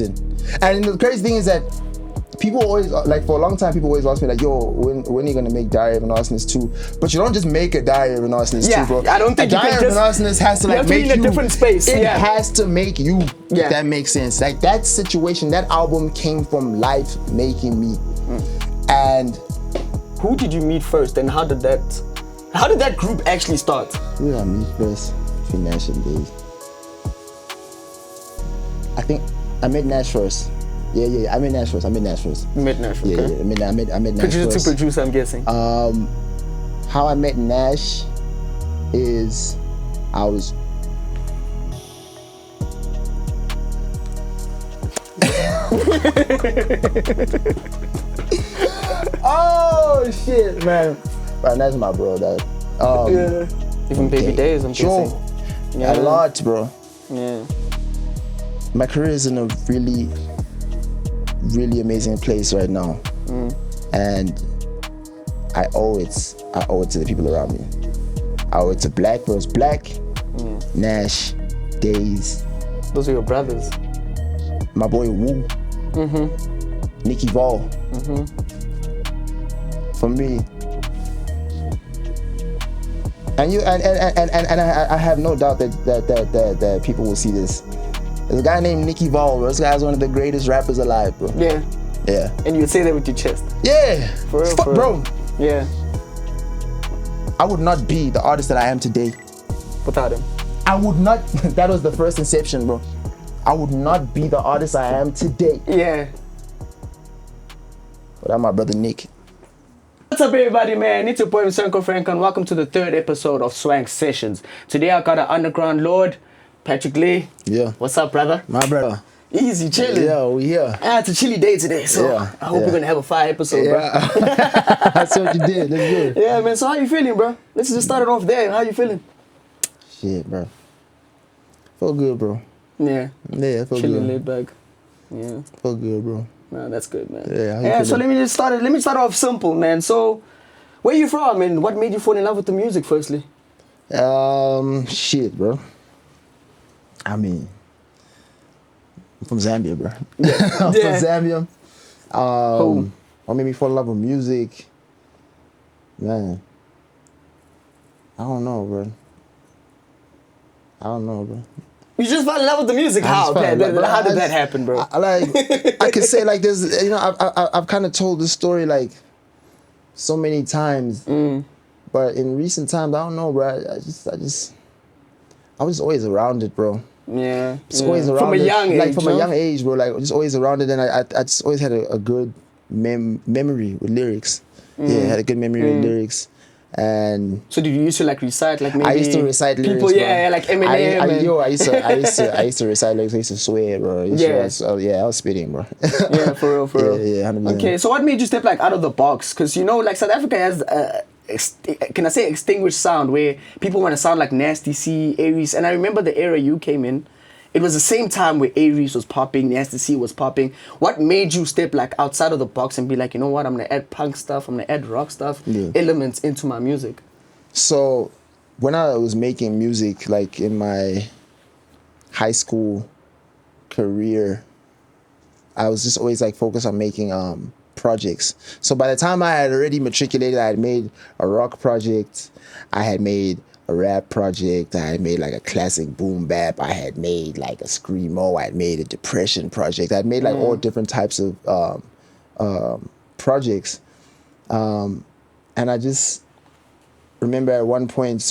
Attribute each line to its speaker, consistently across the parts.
Speaker 1: And the crazy thing is that people always, like, for a long time, people always ask me, like, yo, when are you gonna make Diary of an Arsonist 2? But you don't just make a Diary of an Arsonist 2, bro.
Speaker 2: I don't think
Speaker 1: a Diary of an Arsonist has to, like, make you
Speaker 2: in a different space.
Speaker 1: It has to make you, if that makes sense. Like, that situation, that album came from life making me. And
Speaker 2: who did you meet first, and how did that group actually start?
Speaker 1: Who did I meet first? KindlyNxsh and BabyDaiz. I think I met Nash first. Yeah. I met Nash first.
Speaker 2: You met Nash, okay.
Speaker 1: Yeah. I met Nash
Speaker 2: producer
Speaker 1: first.
Speaker 2: to producer, I'm guessing.
Speaker 1: How I met Nash is I was. Oh shit, man! Right, that's my bro.
Speaker 2: Even BabyDaiz, I'm guessing.
Speaker 1: A lot, bro.
Speaker 2: Yeah.
Speaker 1: My career is in a really, really amazing place right now, and I owe it to the people around me. I owe it to Black Bros, Nash, Days.
Speaker 2: Those are your brothers.
Speaker 1: My boy Wu, Nikki V. For me, and I have no doubt that people will see this. There's a guy named Nikki V, bro. This guy's one of the greatest rappers alive, bro.
Speaker 2: Yeah. And you would say that with your chest.
Speaker 1: Yeah.
Speaker 2: For real,
Speaker 1: bro.
Speaker 2: Yeah.
Speaker 1: I would not be the artist that I am today
Speaker 2: without him.
Speaker 1: I would not. That was the first inception, bro. I would not be the artist I am today.
Speaker 2: Yeah.
Speaker 1: Without my brother Nick.
Speaker 2: What's up, everybody, man? It's your boy Msenko Frank, and welcome to the 3rd episode of Swang Sessions. Today I got an underground lord, Patrickxlee.
Speaker 1: Yeah.
Speaker 2: What's up, brother?
Speaker 1: My brother.
Speaker 2: Easy, chilling.
Speaker 1: Yeah, we here.
Speaker 2: It's a chilly day today, so I hope we're gonna have a fire episode, bro.
Speaker 1: That's what you did. That's good.
Speaker 2: Yeah, man. So how you feeling, bro? Let's just start it off there. How you feeling?
Speaker 1: Shit, bro. Feel good, bro.
Speaker 2: Yeah.
Speaker 1: Yeah, feel
Speaker 2: chilling,
Speaker 1: good.
Speaker 2: laid back. Yeah.
Speaker 1: Feel good, bro.
Speaker 2: Nah, that's good, man.
Speaker 1: Yeah.
Speaker 2: So let me start off simple, man. So, where you from, and what made you fall in love with the music, firstly?
Speaker 1: Shit, bro. I mean, I'm from Zambia, bro. I'm from Zambia. What made me fall in love with music? Man, I don't know, bro.
Speaker 2: You just fell in love with the music? How did that happen, bro?
Speaker 1: I could say, like, there's, you know, I've kind of told this story like so many times, but in recent times, I don't know, bro. I was always around it, bro.
Speaker 2: Yeah.
Speaker 1: Just always around
Speaker 2: from a
Speaker 1: it.
Speaker 2: young age.
Speaker 1: Like from a young age, bro. Like just always around it, and I just always had a good memory with lyrics. Yeah, I had a good memory with lyrics. And
Speaker 2: so did you used to like recite, like maybe
Speaker 1: I used to recite lyrics,
Speaker 2: people, like Eminem.
Speaker 1: I used to recite lyrics. I used to swear, bro. I was spitting, bro.
Speaker 2: Yeah, for real.
Speaker 1: Yeah, 100%.
Speaker 2: Okay, so what made you step like out of the box? Because you know, like South Africa has can I say extinguished sound where people want to sound like Nasty C, Aries, and I remember the era you came in. It was the same time where Aries was popping, Nasty C was popping. What made you step like outside of the box and be like, you know what, I'm gonna add punk stuff, I'm gonna add rock stuff, elements into my music?
Speaker 1: So when I was making music, like in my high school career, I was just always like focused on making projects. So by the time I had already matriculated, I had made a rock project, I had made a rap project, I had made like a classic boom bap, I had made like a screamo, I had made a depression project, I had made like all different types of projects. And I just remember at one point,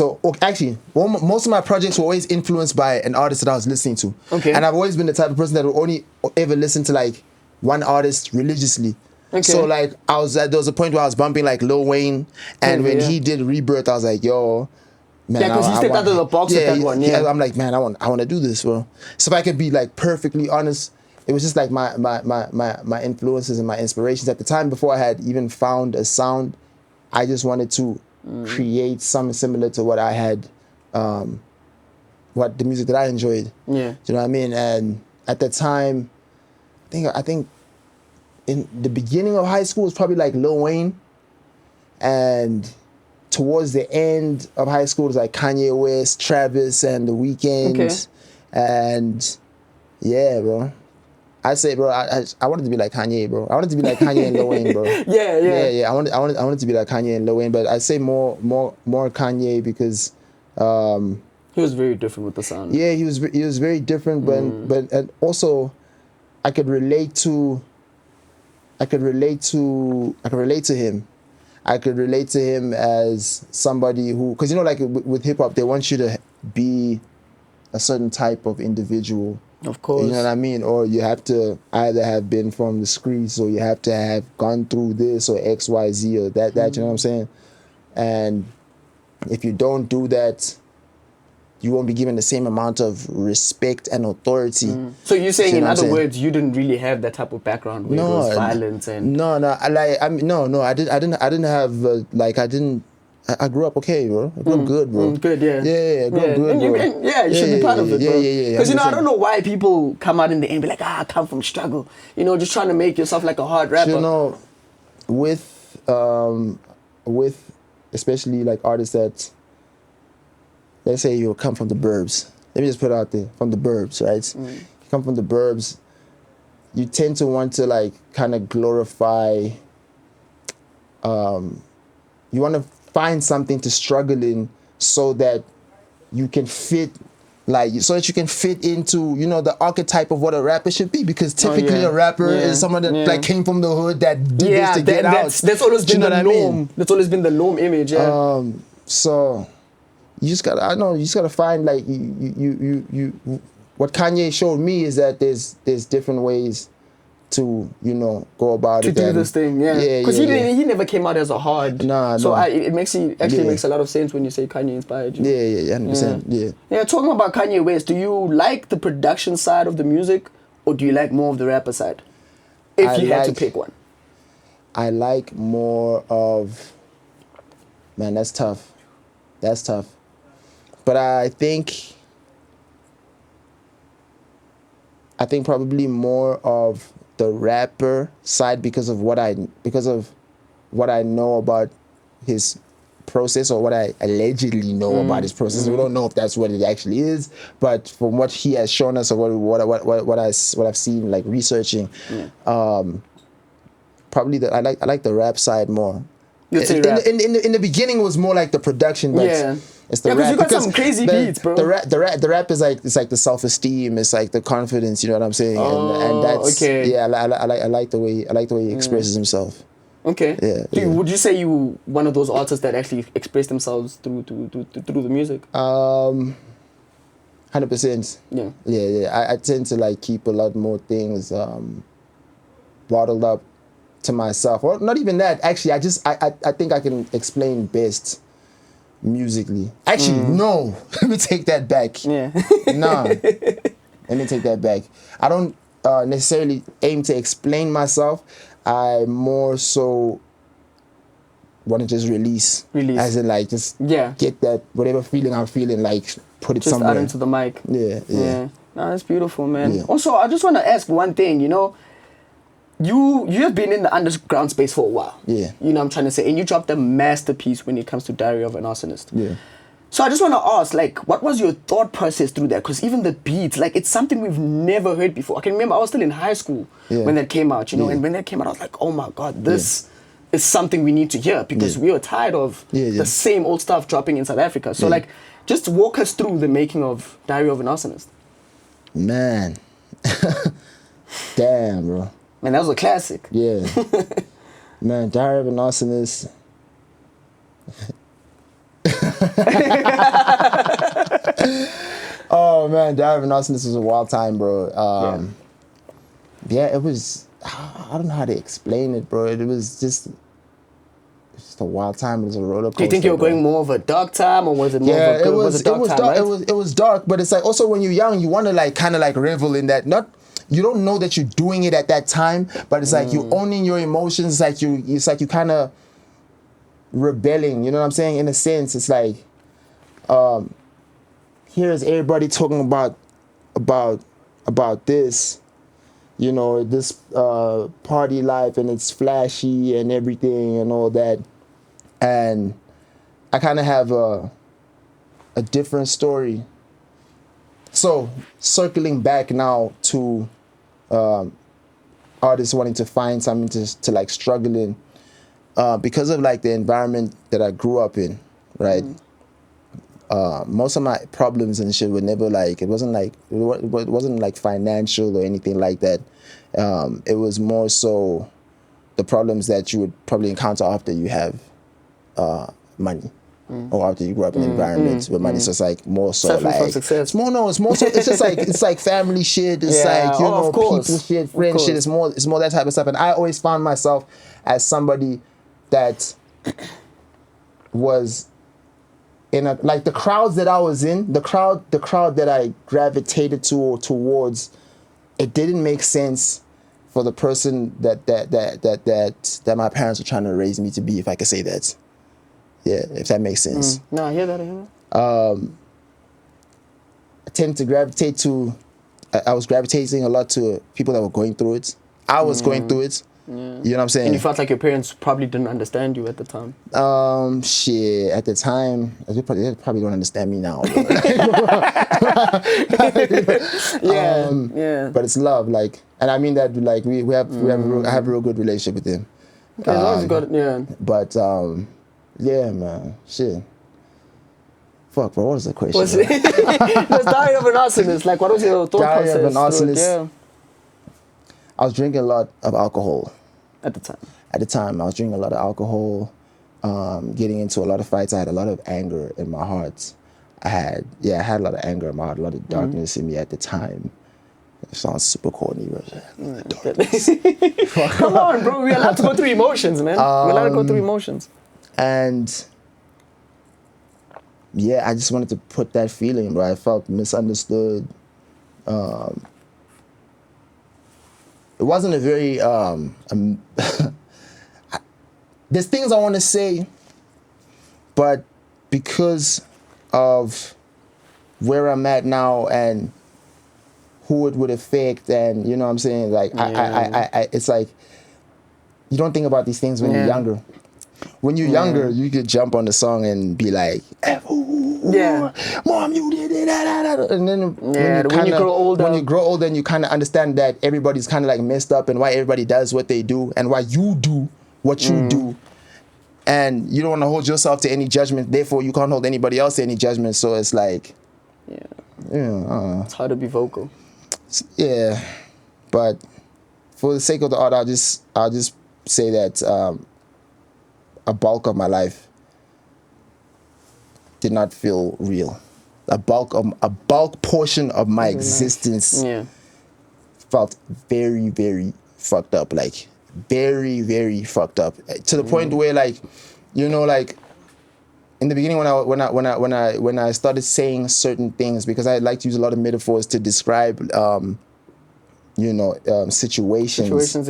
Speaker 1: most of my projects were always influenced by an artist that I was listening to.
Speaker 2: Okay.
Speaker 1: And I've always been the type of person that will only ever listen to like one artist religiously. Okay. So like there was a point where I was bumping like Lil Wayne, and when he did Rebirth, I was like, yo, man,
Speaker 2: because he stepped out of the box with that one. Yeah,
Speaker 1: I'm like, man, I want to do this, bro. So if I could be like perfectly honest, it was just like my influences and my inspirations at the time. Before I had even found a sound, I just wanted to create something similar to what I had, what the music that I enjoyed.
Speaker 2: Yeah,
Speaker 1: do you know what I mean? And at the time, I think in the beginning of high school was probably like Lil Wayne, and towards the end of high school, it was like Kanye West, Travis, and The Weeknd.
Speaker 2: Okay.
Speaker 1: And yeah, bro. I say, bro, I wanted to be like Kanye, bro. I wanted to be like Kanye and Lil Wayne, bro.
Speaker 2: Yeah.
Speaker 1: I wanted to be like Kanye and Lil Wayne, but I say more Kanye because,
Speaker 2: he was very different with the sound.
Speaker 1: yeah, he was very different, but and also, I could relate to him. I could relate to him as somebody who, because you know, like with hip hop, they want you to be a certain type of individual.
Speaker 2: Of course.
Speaker 1: You know what I mean? Or you have to either have been from the streets, or you have to have gone through this or X, Y, Z, or that. You know what I'm saying? And if you don't do that, you won't be given the same amount of respect and authority.
Speaker 2: So you're saying,
Speaker 1: You
Speaker 2: in
Speaker 1: know what
Speaker 2: other
Speaker 1: I'm saying?
Speaker 2: words, you didn't really have that type of background where it was violence and...
Speaker 1: No. I didn't have I grew up okay, bro. I grew up good, bro.
Speaker 2: Good, yeah.
Speaker 1: Yeah, I grew up good,
Speaker 2: And
Speaker 1: bro.
Speaker 2: you should be proud of it, bro.
Speaker 1: Yeah.
Speaker 2: Because, you know, I
Speaker 1: 100%.
Speaker 2: don't know why people come out in the end and be like, I come from struggle. You know, just trying to make yourself like a hard rapper.
Speaker 1: You know, with especially like artists that, let's say you come from the burbs. Let me just put it out there, from the burbs, right? You come from the burbs, you tend to want to like kind of glorify, you want to find something to struggle in so that you can fit, so that you can fit into, you know, the archetype of what a rapper should be. Because typically a rapper is someone that like came from the hood, that did this to get out.
Speaker 2: That's always been the norm. That's always been the norm image, yeah.
Speaker 1: So you just gotta find like you what Kanye showed me is that there's different ways to, you know, go about
Speaker 2: to
Speaker 1: it.
Speaker 2: do this thing, yeah. Because he never came out as a hard. So it makes a lot of sense when you say Kanye inspired you.
Speaker 1: Yeah, 100%. Yeah.
Speaker 2: Yeah, talking about Kanye West, do you like the production side of the music, or do you like more of the rapper side? If you had to pick one.
Speaker 1: I like more of, man, that's tough. But I think probably more of the rapper side because of what I know about his process, or what I allegedly know about his process. We don't know if that's what it actually is, but from what he has shown us, or what I've seen, like researching, probably I like the rap side more. In the beginning, it was more like the production, but it's the rap.
Speaker 2: You got some crazy beats, bro.
Speaker 1: The rap is like, it's like the self-esteem, it's like the confidence. You know what I'm saying? And that's
Speaker 2: okay.
Speaker 1: I like the way he expresses himself.
Speaker 2: Okay.
Speaker 1: Yeah.
Speaker 2: Would you say you one of those artists that actually express themselves through the music?
Speaker 1: 100%.
Speaker 2: Yeah.
Speaker 1: I tend to like keep a lot more things bottled up to myself, or not even that. Actually, I think I can explain best musically. Actually, no. Let me take that back.
Speaker 2: Yeah.
Speaker 1: Nah. Let me take that back. I don't necessarily aim to explain myself. I more so want to just release. As in, like, just get that whatever feeling I'm feeling, like put it
Speaker 2: just
Speaker 1: somewhere.
Speaker 2: Out into the mic.
Speaker 1: Yeah.
Speaker 2: No, that's beautiful, man.
Speaker 1: Yeah.
Speaker 2: Also, I just want to ask one thing. You know, you have been in the underground space for a while.
Speaker 1: Yeah.
Speaker 2: You know what I'm trying to say? And you dropped a masterpiece when it comes to Diary of an Arsonist.
Speaker 1: Yeah.
Speaker 2: So I just want to ask, like, what was your thought process through that? Because even the beats, like, it's something we've never heard before. I can remember I was still in high school when that came out, you know, and when that came out, I was like, oh my God, this is something we need to hear, because we are tired of the same old stuff dropping in South Africa. So, like, just walk us through the making of Diary of an Arsonist.
Speaker 1: Man. Damn, bro.
Speaker 2: Man, that was a classic.
Speaker 1: Yeah. Man, Diary of an Arsonist. Oh man, Diary of an Arsonist was a wild time, bro. It was, I don't know how to explain it, bro. It was just a wild time. It was a roller coaster.
Speaker 2: Do you think you were going more of a dark time, or was it more of a good?
Speaker 1: It was dark, but it's like also when you're young, you want to like kind of like revel in that. You don't know that you're doing it at that time, but it's like you owning your emotions. It's like you kind of rebelling. You know what I'm saying? In a sense, it's like, here's everybody talking about this, you know, this party life, and it's flashy and everything and all that, and I kind of have a different story. So circling back now to artist wanting to find something to like struggle in, because of like the environment that I grew up in, right? Most of my problems and shit were never like, it wasn't like financial or anything like that. It was more so the problems that you would probably encounter after you have money. Or after you grew up in environments with money, so it's like more so
Speaker 2: Suffering
Speaker 1: like
Speaker 2: from success.
Speaker 1: it's more so it's just like it's like family shit. It's like
Speaker 2: of course.
Speaker 1: people shit, friend shit. It's more that type of stuff. And I always found myself as somebody that was in a, like the crowds that I was in, the crowd that I gravitated to or towards, it didn't make sense for the person that my parents were trying to raise me to be, if I could say that. Yeah, if that makes sense.
Speaker 2: No, I hear that.
Speaker 1: I tend to gravitate to, I was gravitating a lot to people that were going through it. I was going through it. Yeah. You know what I'm saying?
Speaker 2: And you felt like your parents probably didn't understand you at the time.
Speaker 1: Shit, at the time, they probably don't understand me now.
Speaker 2: Yeah.
Speaker 1: But it's love, like, and I mean that, like, I have a real good relationship with them.
Speaker 2: Okay, as long as you got it, yeah.
Speaker 1: But yeah, man, shit. Fuck, bro, what was the question?
Speaker 2: Was it? It Diary of an Arsonist. Like, what was your thought
Speaker 1: Diary
Speaker 2: process?
Speaker 1: of an Arsonist.
Speaker 2: Yeah.
Speaker 1: I was drinking a lot of alcohol.
Speaker 2: At the time.
Speaker 1: At the time, I was drinking a lot of alcohol, getting into a lot of fights. I had a lot of anger in my heart. I had a lot of anger in my heart, a lot of darkness in me at the time. It sounds super corny, bro.
Speaker 2: Come on, bro. We're allowed to go through emotions, man. We're allowed to go through emotions.
Speaker 1: And yeah, I just wanted to put that feeling, bro. I felt misunderstood. It wasn't a very there's things I want to say, but because of where I'm at now and who it would affect, and you know what I'm saying, like I it's like you don't think about these things when you're younger. When you're younger, you could jump on the song and be like, Mom, you did it, and then when you grow older, and you kind of understand that everybody's kind of like messed up, and why everybody does what they do, and why you do what you do, and you don't want to hold yourself to any judgment. Therefore, you can't hold anybody else to any judgment. So it's like,
Speaker 2: it's hard to be vocal.
Speaker 1: Yeah, but for the sake of the art, I'll just say that a bulk of my life did not feel real. A bulk portion of my existence felt very, very fucked up. Like very, very fucked up, to the point where, like, you know, like in the beginning when I started saying certain things, because I like to use a lot of metaphors to describe situations.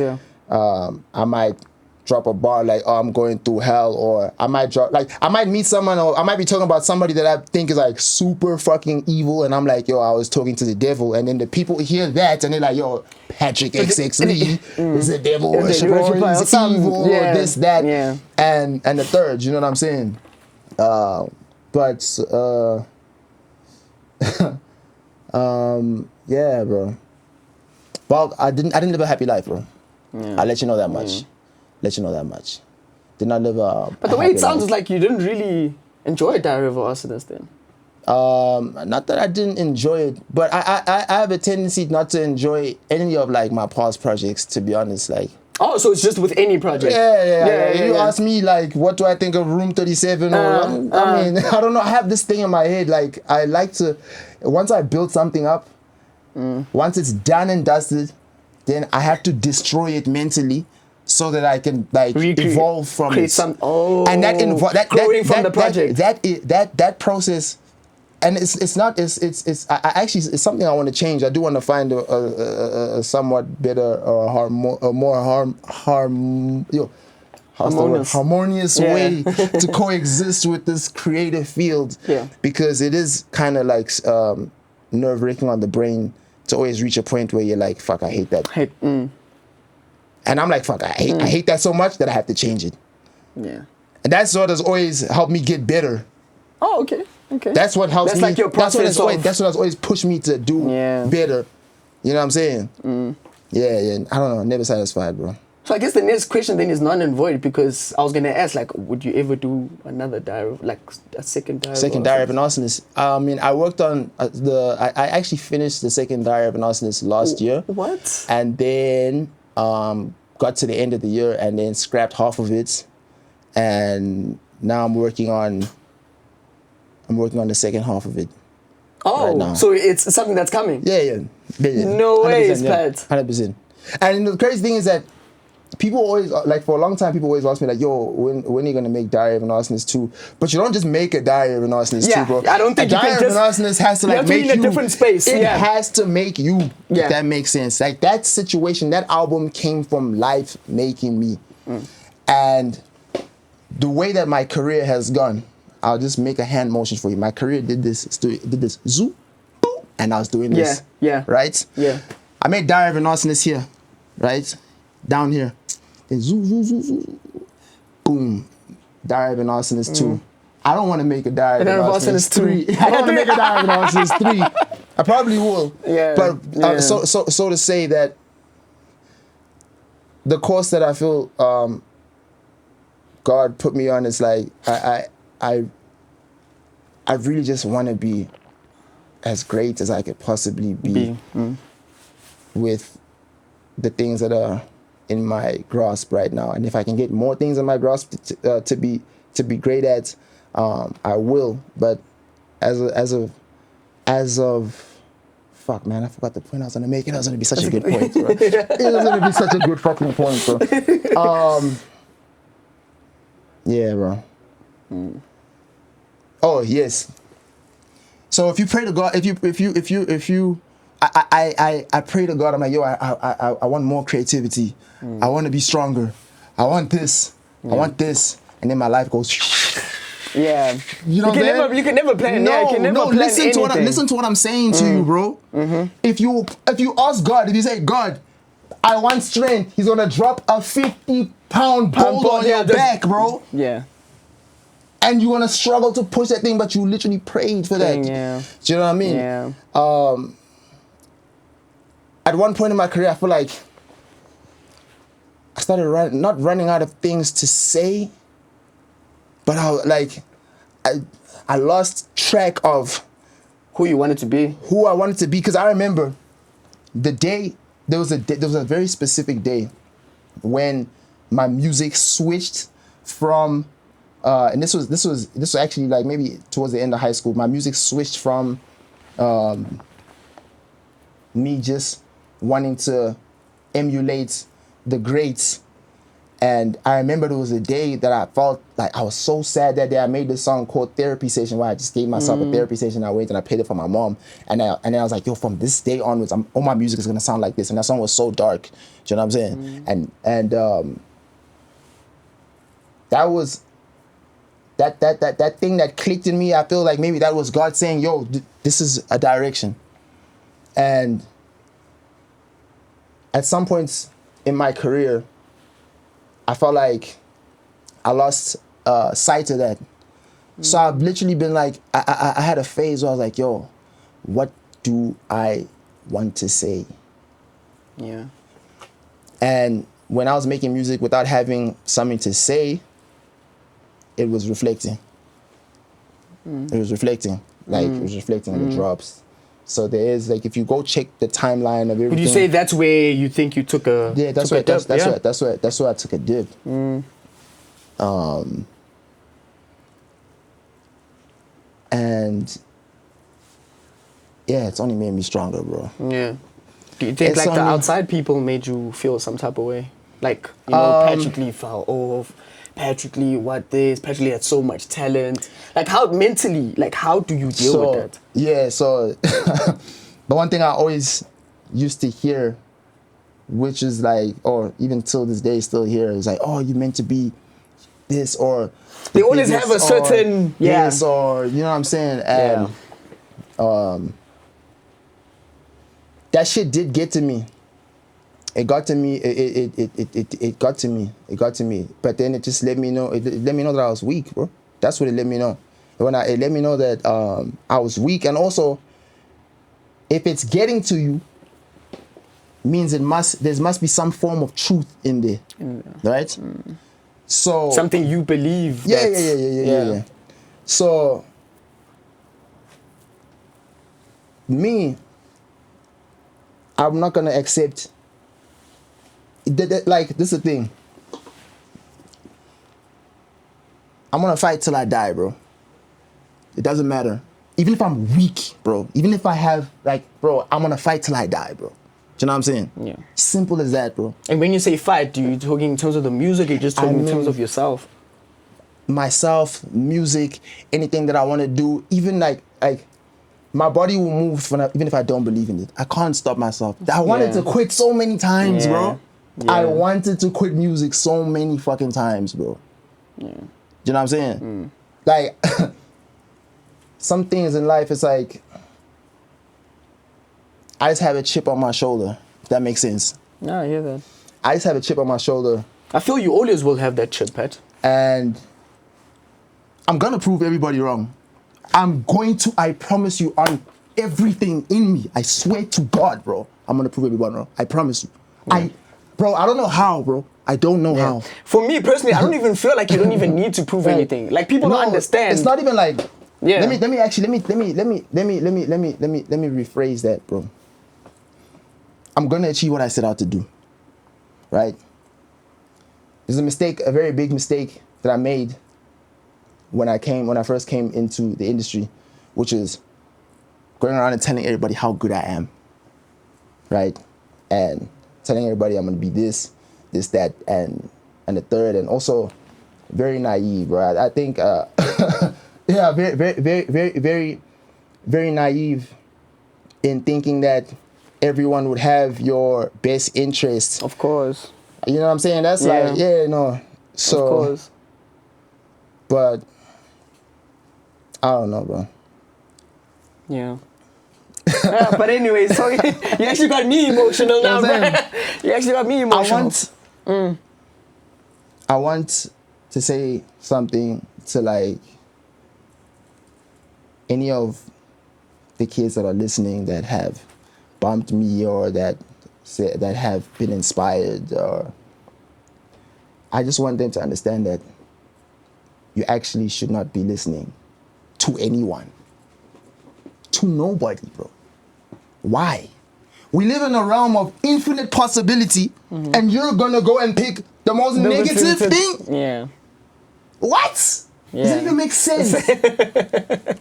Speaker 1: I might drop a bar like, oh, I'm going through hell, or I might meet someone, or I might be talking about somebody that I think is like super fucking evil, and I'm like, yo, I was talking to the devil, and then the people hear that and they're like, yo, Patrickxxlee is a devil worshiper, or he's evil, or this, that, and the third, you know what I'm saying? Yeah, bro. But I didn't live a happy life, bro. I'll let you know that much. Did not live a
Speaker 2: But the way it sounds is like you didn't really enjoy Diary of an Arsonist then.
Speaker 1: Not that I didn't enjoy it, but I have a tendency not to enjoy any of like my past projects, to be honest. Like,
Speaker 2: oh, so it's just with any project?
Speaker 1: Yeah. You ask me like, what do I think of Room 37? I mean, I don't know. I have this thing in my head. Like, I like to, once I build something up, once it's done and dusted, then I have to destroy it mentally, so that I can like evolve from it. And that project. That process, and it's something I want to change. I do want to find a somewhat better harmonious way to coexist with this creative field.
Speaker 2: Yeah.
Speaker 1: Because it is kind of like nerve-wracking on the brain to always reach a point where you're like, fuck, I hate that. And I'm like, fuck, I hate that so much that I have to change it.
Speaker 2: Yeah.
Speaker 1: And that's what has always helped me get better.
Speaker 2: Oh, okay.
Speaker 1: That's what helps me.
Speaker 2: Like your process.
Speaker 1: That's what has always pushed me to do better. You know what I'm saying? Yeah. I don't know. Never satisfied, bro.
Speaker 2: So I guess the next question then is null and void, because I was gonna ask, like, would you ever do another diary, like a second diary?
Speaker 1: Second diary of an arsonist. I mean, I worked on I actually finished the second diary of an arsonist last year.
Speaker 2: What?
Speaker 1: And then got to the end of the year and then scrapped half of it, and now I'm working on the second half of it.
Speaker 2: Oh,
Speaker 1: right now.
Speaker 2: So it's something that's coming.
Speaker 1: Yeah.
Speaker 2: No way, Pat.
Speaker 1: 100%. And the crazy thing is that people always, like, for a long time, people always ask me, like, yo, when are you going to make Diary of an Arsonist 2? But you don't just make a Diary of an Arsonist 2, bro.
Speaker 2: I don't think
Speaker 1: a Diary of an Arsonist has to, like, make you...
Speaker 2: in a different space.
Speaker 1: It has to make you, if that makes sense. Like, that situation, that album came from life making me. And the way that my career has gone, I'll just make a hand motion for you. My career did this, zoom, boom, and I was doing this. Right?
Speaker 2: Yeah.
Speaker 1: I made Diary of an Arsonist here, right? Down here. Then zoom, boom. Diary of an Arsonist 2. I don't want to make a Diary of an Arsonist 3. I don't want to make a Diary of an Arsonist 3. I probably will.
Speaker 2: Yeah.
Speaker 1: But so to say that the course that I feel God put me on is like I really just want to be as great as I could possibly be with the things that are in my grasp right now. And if I can get more things in my grasp to be great at, I will. But as of fuck, man, I forgot the point I was gonna make. It was gonna be such a good point, bro. It was gonna be such a good fucking point, bro. Yeah, bro. Oh yes. So if you pray to God, if you, I pray to God. I'm like, yo, I want more creativity. I want to be stronger. I want this. I want this, and then my life goes.
Speaker 2: Yeah.
Speaker 1: You know,
Speaker 2: you can never plan.
Speaker 1: No,
Speaker 2: you can never plan
Speaker 1: listen to what I'm saying to you, bro. If you ask God, if you say, God, I want strength, He's gonna drop a 50-pound boulder on your back, bro.
Speaker 2: Yeah.
Speaker 1: And you're gonna struggle to push that thing, but you literally prayed for that.
Speaker 2: Yeah.
Speaker 1: Do you know what I mean?
Speaker 2: Yeah.
Speaker 1: At one point in my career, I feel like I started not running out of things to say, but I lost track of
Speaker 2: who you wanted to be.
Speaker 1: Who I wanted to be, because I remember the day there was a very specific day when my music switched from and this was actually like maybe towards the end of high school. My music switched from me just wanting to emulate the greats. And I remember there was a day that I felt like I was so sad that day. I made this song called Therapy Session, where I just gave myself a therapy session. I went and I played it for my mom. And then I was like, yo, from this day onwards, all my music is going to sound like this. And that song was so dark. Do you know what I'm saying? And that was that thing that clicked in me. I feel like maybe that was God saying, yo, this is a direction. And at some points in my career, I felt like I lost sight of that. So I've literally been like, I had a phase where I was like, yo, what do I want to say?
Speaker 2: Yeah.
Speaker 1: And when I was making music without having something to say, it was reflecting. It was reflecting. Like, it was reflecting on the drops. So there is, like, if you go check the timeline of everything.
Speaker 2: Would you say that's where you think you took a
Speaker 1: that's where I took a dip. And yeah, it's only made me stronger, bro.
Speaker 2: Yeah. Do you think the outside people made you feel some type of way? Like, you know, Patrickxxlee fell off. Patrickxxlee, what this? Patrickxxlee had so much talent. Like, how mentally, like, how do you deal with that?
Speaker 1: Yeah, so the one thing I always used to hear, which is like, or even till this day still hear, is like, oh, you meant to be this, or
Speaker 2: they always have a certain
Speaker 1: this, or you know what I'm saying? And that shit did get to me. It got to me. It got to me. It got to me. But then it just let me know. It let me know that I was weak, bro. That's what it let me know. It let me know that I was weak, and also, if it's getting to you, means there must be some form of truth in there, right? So
Speaker 2: something you believe.
Speaker 1: Yeah. So me, I'm not gonna accept. Like, this is the thing. I'm gonna fight till I die, bro. It doesn't matter. Even if I'm weak, bro. Even if I have, like, bro, I'm gonna fight till I die, bro. Do you know what I'm saying?
Speaker 2: Yeah.
Speaker 1: Simple as that, bro.
Speaker 2: And when you say fight, do you talking in terms of the music, or you just talking in terms of yourself?
Speaker 1: Myself, music, anything that I want to do, even like my body will move even if I don't believe in it. I can't stop myself. I wanted to quit so many times, bro.
Speaker 2: Yeah.
Speaker 1: I wanted to quit music so many fucking times, bro.
Speaker 2: Yeah.
Speaker 1: Do you know what I'm saying? Like, some things in life, it's like, I just have a chip on my shoulder, if that makes sense.
Speaker 2: No, I hear that.
Speaker 1: I just have a chip on my shoulder.
Speaker 2: I feel you always will have that chip, Pat.
Speaker 1: And I'm gonna prove everybody wrong. I promise you, on everything in me, I swear to God, bro, I'm gonna prove everybody wrong. I promise you. Yeah. I don't know how, bro. I don't know how.
Speaker 2: For me personally, I don't even feel like you don't even need to prove anything. Like, people don't understand.
Speaker 1: It's not even like,
Speaker 2: yeah.
Speaker 1: Let me rephrase that, bro. I'm gonna achieve what I set out to do. Right? There's a mistake, a very big mistake that I made when I first came into the industry, which is going around and telling everybody how good I am. Right? And telling everybody I'm gonna be this, that, and the third, and also very naive, bro. I think yeah, very naive in thinking that everyone would have your best interests.
Speaker 2: Of course.
Speaker 1: You know what I'm saying? That's like, no. So,
Speaker 2: of course.
Speaker 1: But I don't know, bro.
Speaker 2: Yeah. But anyway, so you actually got me emotional now, bro. You actually got me emotional.
Speaker 1: I want to say something to, like, any of the kids that are listening that have bumped me or that have been inspired, or I just want them to understand that you actually should not be listening to anyone, to nobody, bro. Why? We live in a realm of infinite possibility, and you're gonna go and pick the most negative thing?
Speaker 2: Yeah.
Speaker 1: What?
Speaker 2: Yeah.
Speaker 1: Does it even make sense?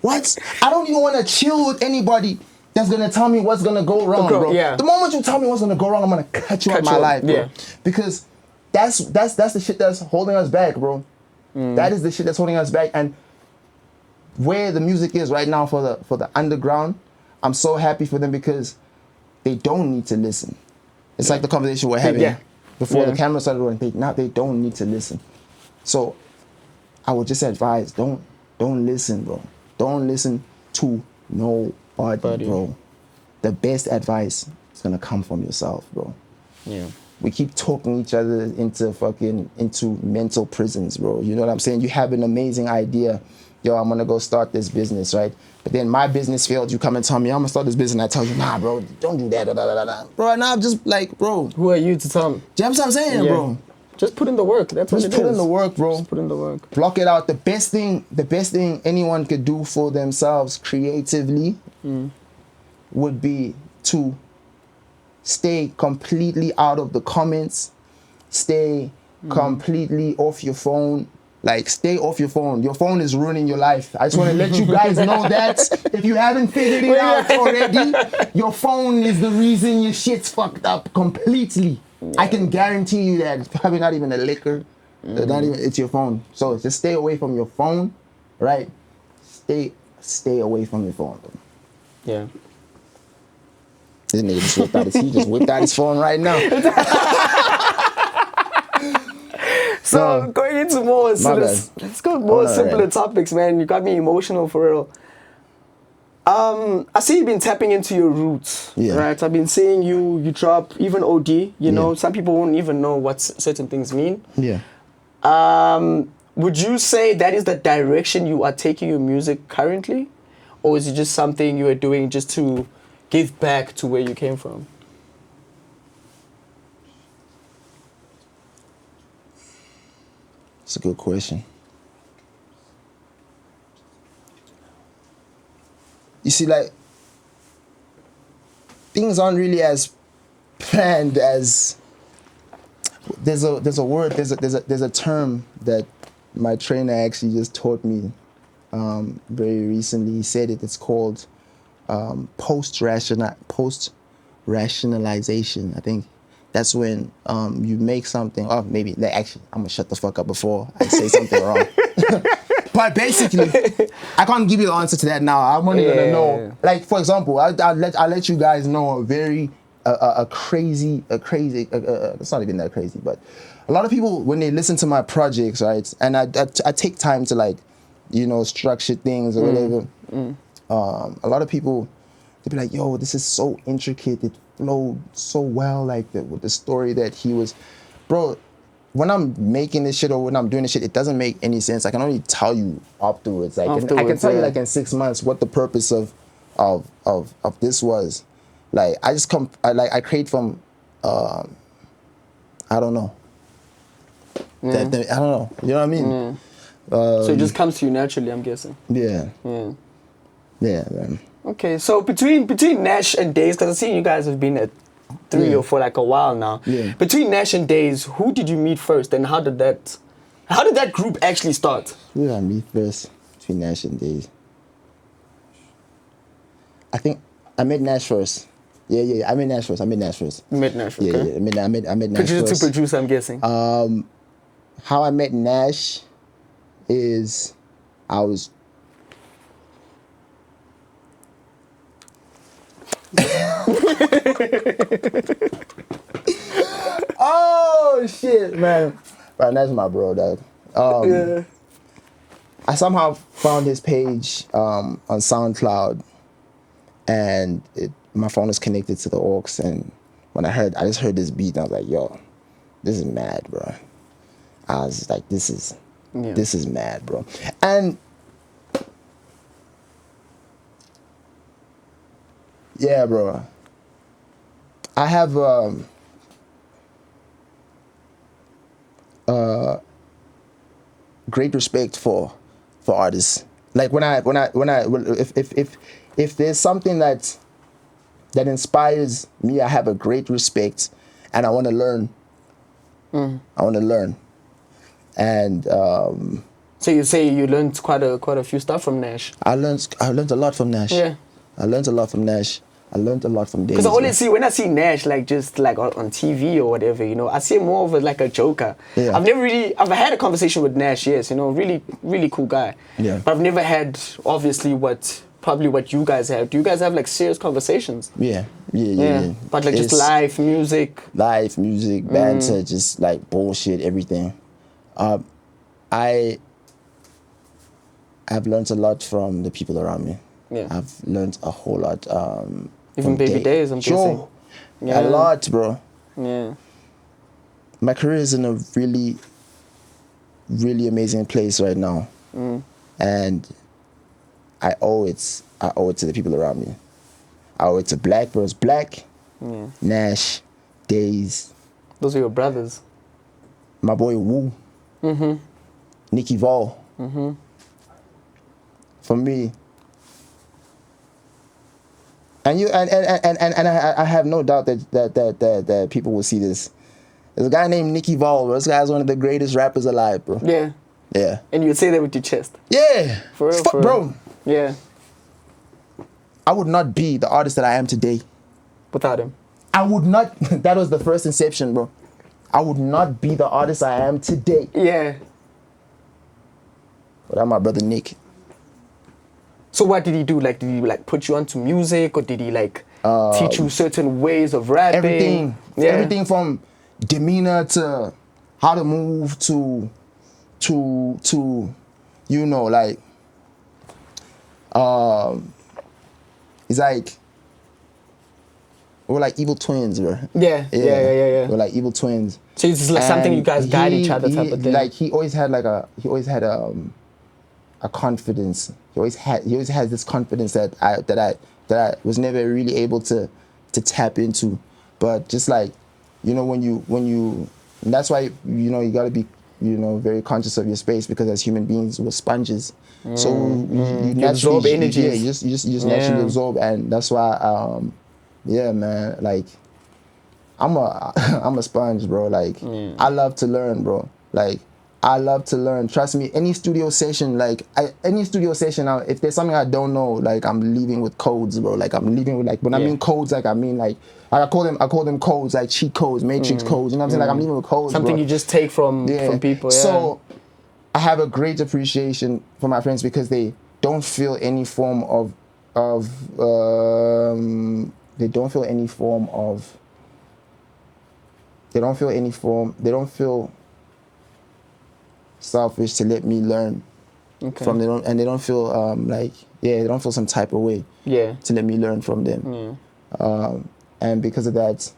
Speaker 1: What? I don't even want to chill with anybody that's gonna tell me what's gonna go wrong, bro.
Speaker 2: Yeah.
Speaker 1: The moment you tell me what's gonna go wrong, I'm gonna cut you out of my life, bro.
Speaker 2: Yeah.
Speaker 1: Because that's the shit that's holding us back, bro. That is the shit that's holding us back. And where the music is right now for the underground, I'm so happy for them because they don't need to listen. It's like the conversation we're having before the camera started rolling. Now they don't need to listen. So I would just advise, don't listen, bro. Don't listen to nobody, bro. The best advice is gonna come from yourself, bro.
Speaker 2: Yeah.
Speaker 1: We keep talking each other into mental prisons, bro. You know what I'm saying? You have an amazing idea. Yo, I'm gonna go start this business, right? But then my business failed. You come and tell me I'm gonna start this business, and I tell you, nah, bro, don't do that, bro. And I'm just like, bro,
Speaker 2: who are you to tell me?
Speaker 1: Do you know what I'm saying, bro?
Speaker 2: Just put in the work. That's what it is.
Speaker 1: Just put in the work, bro.
Speaker 2: Just put in the work.
Speaker 1: Block it out. The best thing anyone could do for themselves creatively would be to stay completely out of the comments, stay completely off your phone. Like, stay off your phone. Your phone is ruining your life. I just want to let you guys know that. If you haven't figured it out already, your phone is the reason your shit's fucked up completely. Yeah. I can guarantee you that. It's probably not even a liquor. It's your phone. So just stay away from your phone, right? Stay away from your phone.
Speaker 2: Yeah.
Speaker 1: This nigga just whipped out his phone right now.
Speaker 2: So going into more, let's go more simpler topics, man. You got me emotional for real. I see you've been tapping into your roots, right? I've been seeing you drop even OD. You know, some people won't even know what certain things mean.
Speaker 1: Yeah.
Speaker 2: Would you say that is the direction you are taking your music currently, or is it just something you are doing just to give back to where you came from?
Speaker 1: It's a good question. You see, like, things aren't really as planned as. There's a word, there's a term that my trainer actually just taught me very recently. He said it. It's called post rationalization. I think that's when you make something. Oh, maybe actually, I'm gonna shut the fuck up before I say something wrong. But basically, I can't give you the answer to that now. I'm only gonna know. Like, for example, I'll let you guys know a crazy. It's not even that crazy, but a lot of people, when they listen to my projects, right, and I take time to, like, you know, structure things or whatever. A lot of people, they'll be like, yo, this is so intricate. It flowed so well, like with the story that he was, bro. When I'm making this shit or when I'm doing this shit, it doesn't make any sense. I can only tell you afterwards. Like, I can tell you, like, in 6 months what the purpose of this was. Like, I create from, I don't know. I don't know. You know what I mean?
Speaker 2: So it just comes to you naturally, I'm guessing.
Speaker 1: Yeah, man.
Speaker 2: Okay, so between Nash and Daiz, because I've seen you guys have been at Three or for like a while now.
Speaker 1: Yeah.
Speaker 2: Between Nash and Daiz, who did you meet first, and how did that group actually start?
Speaker 1: Who did I meet first between Nash and Daiz? I think I met Nash first. Yeah. I met Nash first.
Speaker 2: You met Nash first, okay.
Speaker 1: Yeah. I met Nash
Speaker 2: Producer
Speaker 1: first.
Speaker 2: to producer, I'm guessing.
Speaker 1: How I met Nash is I was. Oh shit, man! Right, that's my bro, dog. I somehow found his page on SoundCloud, and my phone was connected to the aux, and when I just heard this beat, and I was like, yo, this is mad, bro. I was like, this is mad, bro. And yeah, bro. I have great respect for artists. Like, if there's something that inspires me, I have a great respect, and I want to learn. I want to learn. And
Speaker 2: so you say you learned quite a few stuff from Nash.
Speaker 1: I learned a lot from Nash.
Speaker 2: Yeah.
Speaker 1: I learned a lot from Nash. I learned a lot from Daiz.
Speaker 2: Because I always see, when I see Nash, like, just like on TV or whatever, you know, I see him more of like a joker.
Speaker 1: Yeah.
Speaker 2: I've had a conversation with Nash, yes, you know, really, really cool guy.
Speaker 1: Yeah.
Speaker 2: But I've never had, obviously, probably what you guys have. Do you guys have like serious conversations?
Speaker 1: Yeah.
Speaker 2: But like, just live music,
Speaker 1: banter, just like bullshit, everything. I've learned a lot from the people around me.
Speaker 2: Yeah.
Speaker 1: I've learned a whole lot.
Speaker 2: Even BabyDaiz, I'm guessing.
Speaker 1: Yeah. A lot, bro.
Speaker 2: Yeah.
Speaker 1: My career is in a really, really amazing place right now. And I owe it to the people around me. I owe it to Black Bros Black, Nash, Daiz.
Speaker 2: Those are your brothers.
Speaker 1: My boy Wu. Nikki V. For me. And I have no doubt that people will see this. There's a guy named Nikki V. This guy's one of the greatest rappers alive, bro.
Speaker 2: Yeah.
Speaker 1: Yeah.
Speaker 2: And you would say that with your chest.
Speaker 1: Yeah.
Speaker 2: For real,
Speaker 1: bro.
Speaker 2: Yeah.
Speaker 1: I would not be the artist that I am today
Speaker 2: without him.
Speaker 1: I would not. That was the first inception, bro. I would not be the artist I am today
Speaker 2: Yeah.
Speaker 1: without my brother Nick.
Speaker 2: So what did he do? Like, did he like put you onto music, or did he like teach you certain ways of rapping?
Speaker 1: Everything.
Speaker 2: Yeah.
Speaker 1: Everything from demeanor to how to move to you know, like it's like we're like evil twins, bro.
Speaker 2: Yeah.
Speaker 1: We're like evil twins.
Speaker 2: So it's just like something you guys guide each other type of thing.
Speaker 1: Like he always had a confidence. He always has this confidence that I was never really able to tap into. But just like, you know, when you and that's why, you know, you gotta be very conscious of your space, because as human beings we're sponges. So you naturally
Speaker 2: absorb energy.
Speaker 1: Yeah, you just naturally absorb, and that's why yeah, man, like I'm a sponge, bro. Like I love to learn, bro. Like I love to learn. Trust me, any studio session, if there's something I don't know, like I'm leaving with codes, bro. Like I'm leaving with when I mean codes, like I mean like I call them codes, like cheat codes, matrix codes. You know what I'm saying? Like I'm leaving with codes,
Speaker 2: something
Speaker 1: bro.
Speaker 2: you just take from people. Yeah.
Speaker 1: So I have a great appreciation for my friends, because they don't feel any form they don't feel selfish to let me learn from them, and they don't feel they don't feel some type of way to let me learn from them. And because of that,